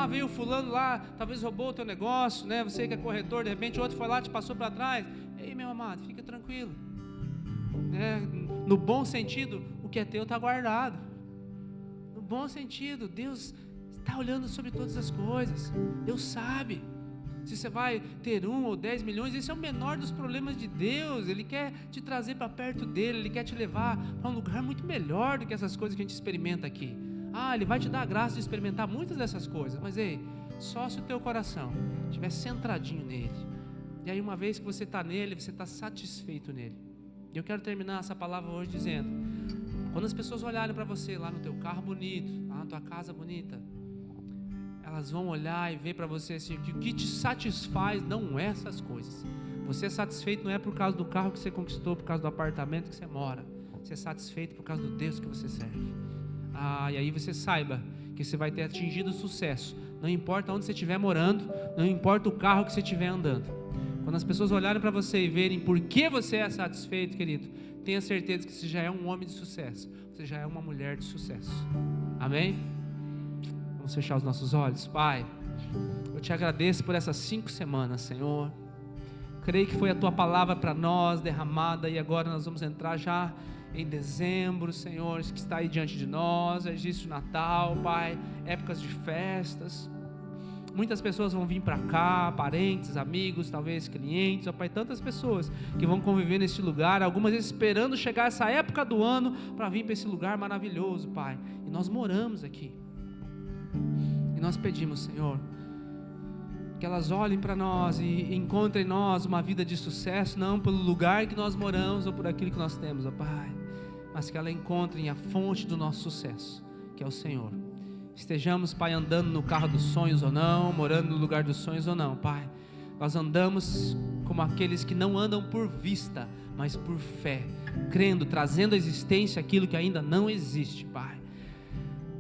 S1: Veio fulano lá, talvez roubou o teu negócio, né? Você que é corretor, de repente outro foi lá, te passou para trás. Ei, meu amado, fica tranquilo, no bom sentido, o que é teu está guardado, no bom sentido, Deus está olhando sobre todas as coisas, Deus sabe, se você vai ter 1 ou 10 milhões, esse é o menor dos problemas de Deus. Ele quer te trazer para perto dele, Ele quer te levar para um lugar muito melhor do que essas coisas que a gente experimenta aqui. Ele vai te dar a graça de experimentar muitas dessas coisas, mas só se o teu coração estiver centradinho nele, e aí uma vez que você está nele, você está satisfeito nele. E eu quero terminar essa palavra hoje dizendo, quando as pessoas olharem para você lá no teu carro bonito, lá na tua casa bonita, elas vão olhar e ver para você assim, que o que te satisfaz não é essas coisas. Você é satisfeito não é por causa do carro que você conquistou, por causa do apartamento que você mora, você é satisfeito por causa do Deus que você serve. E aí você saiba que você vai ter atingido o sucesso, não importa onde você estiver morando, não importa o carro que você estiver andando. Quando as pessoas olharem para você e verem por que você é satisfeito, querido, tenha certeza que você já é um homem de sucesso, você já é uma mulher de sucesso. Amém? Vamos fechar os nossos olhos. Pai, eu te agradeço por essas 5 semanas, Senhor. Creio que foi a tua palavra para nós derramada, e agora nós vamos entrar já em dezembro, Senhor, que está aí diante de nós. Existe o Natal, Pai, épocas de festas. Muitas pessoas vão vir para cá, parentes, amigos, talvez clientes, ó Pai, tantas pessoas que vão conviver neste lugar, algumas vezes esperando chegar essa época do ano para vir para esse lugar maravilhoso, Pai. E nós moramos aqui. E nós pedimos, Senhor, que elas olhem para nós e encontrem em nós uma vida de sucesso, não pelo lugar que nós moramos ou por aquilo que nós temos, ó Pai, mas que elas encontrem a fonte do nosso sucesso, que é o Senhor. Estejamos, Pai, andando no carro dos sonhos ou não, morando no lugar dos sonhos ou não, Pai, nós andamos como aqueles que não andam por vista, mas por fé, crendo, trazendo à existência aquilo que ainda não existe, Pai.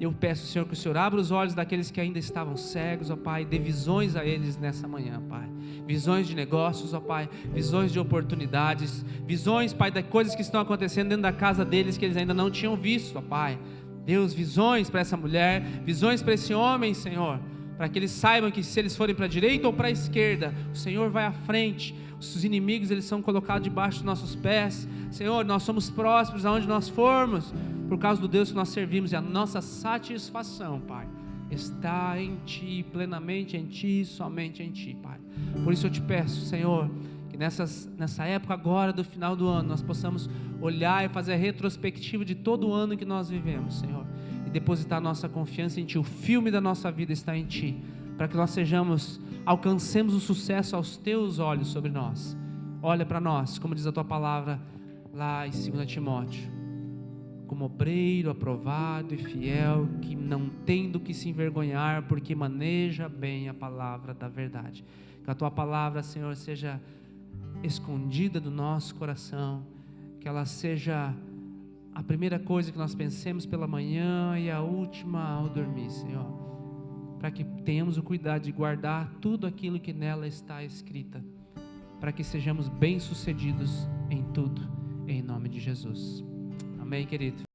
S1: Eu peço, Senhor, que o Senhor abra os olhos daqueles que ainda estavam cegos, ó Pai, dê visões a eles nessa manhã, Pai. Visões de negócios, ó Pai, visões de oportunidades, visões, Pai, das coisas que estão acontecendo dentro da casa deles que eles ainda não tinham visto, ó Pai. Deus, visões para essa mulher, visões para esse homem, Senhor, para que eles saibam que se eles forem para a direita ou para a esquerda, o Senhor vai à frente. Os inimigos, eles são colocados debaixo dos nossos pés. Senhor, nós somos prósperos aonde nós formos, por causa do Deus que nós servimos, e a nossa satisfação, Pai, está em Ti, plenamente em Ti, somente em Ti, Pai. Por isso eu te peço, Senhor, que nessa época agora do final do ano, nós possamos olhar e fazer a retrospectiva de todo o ano que nós vivemos, Senhor, e depositar nossa confiança em Ti. O filme da nossa vida está em Ti, para que nós alcancemos o sucesso aos Teus olhos sobre nós. Olha para nós, como diz a Tua palavra lá em 2 Timóteo, como obreiro aprovado e fiel, que não tem do que se envergonhar, porque maneja bem a palavra da verdade. Que a Tua palavra, Senhor, seja escondida do nosso coração, que ela seja a primeira coisa que nós pensemos pela manhã e a última ao dormir, Senhor, para que tenhamos o cuidado de guardar tudo aquilo que nela está escrita, para que sejamos bem-sucedidos em tudo, em nome de Jesus. Amém, querido?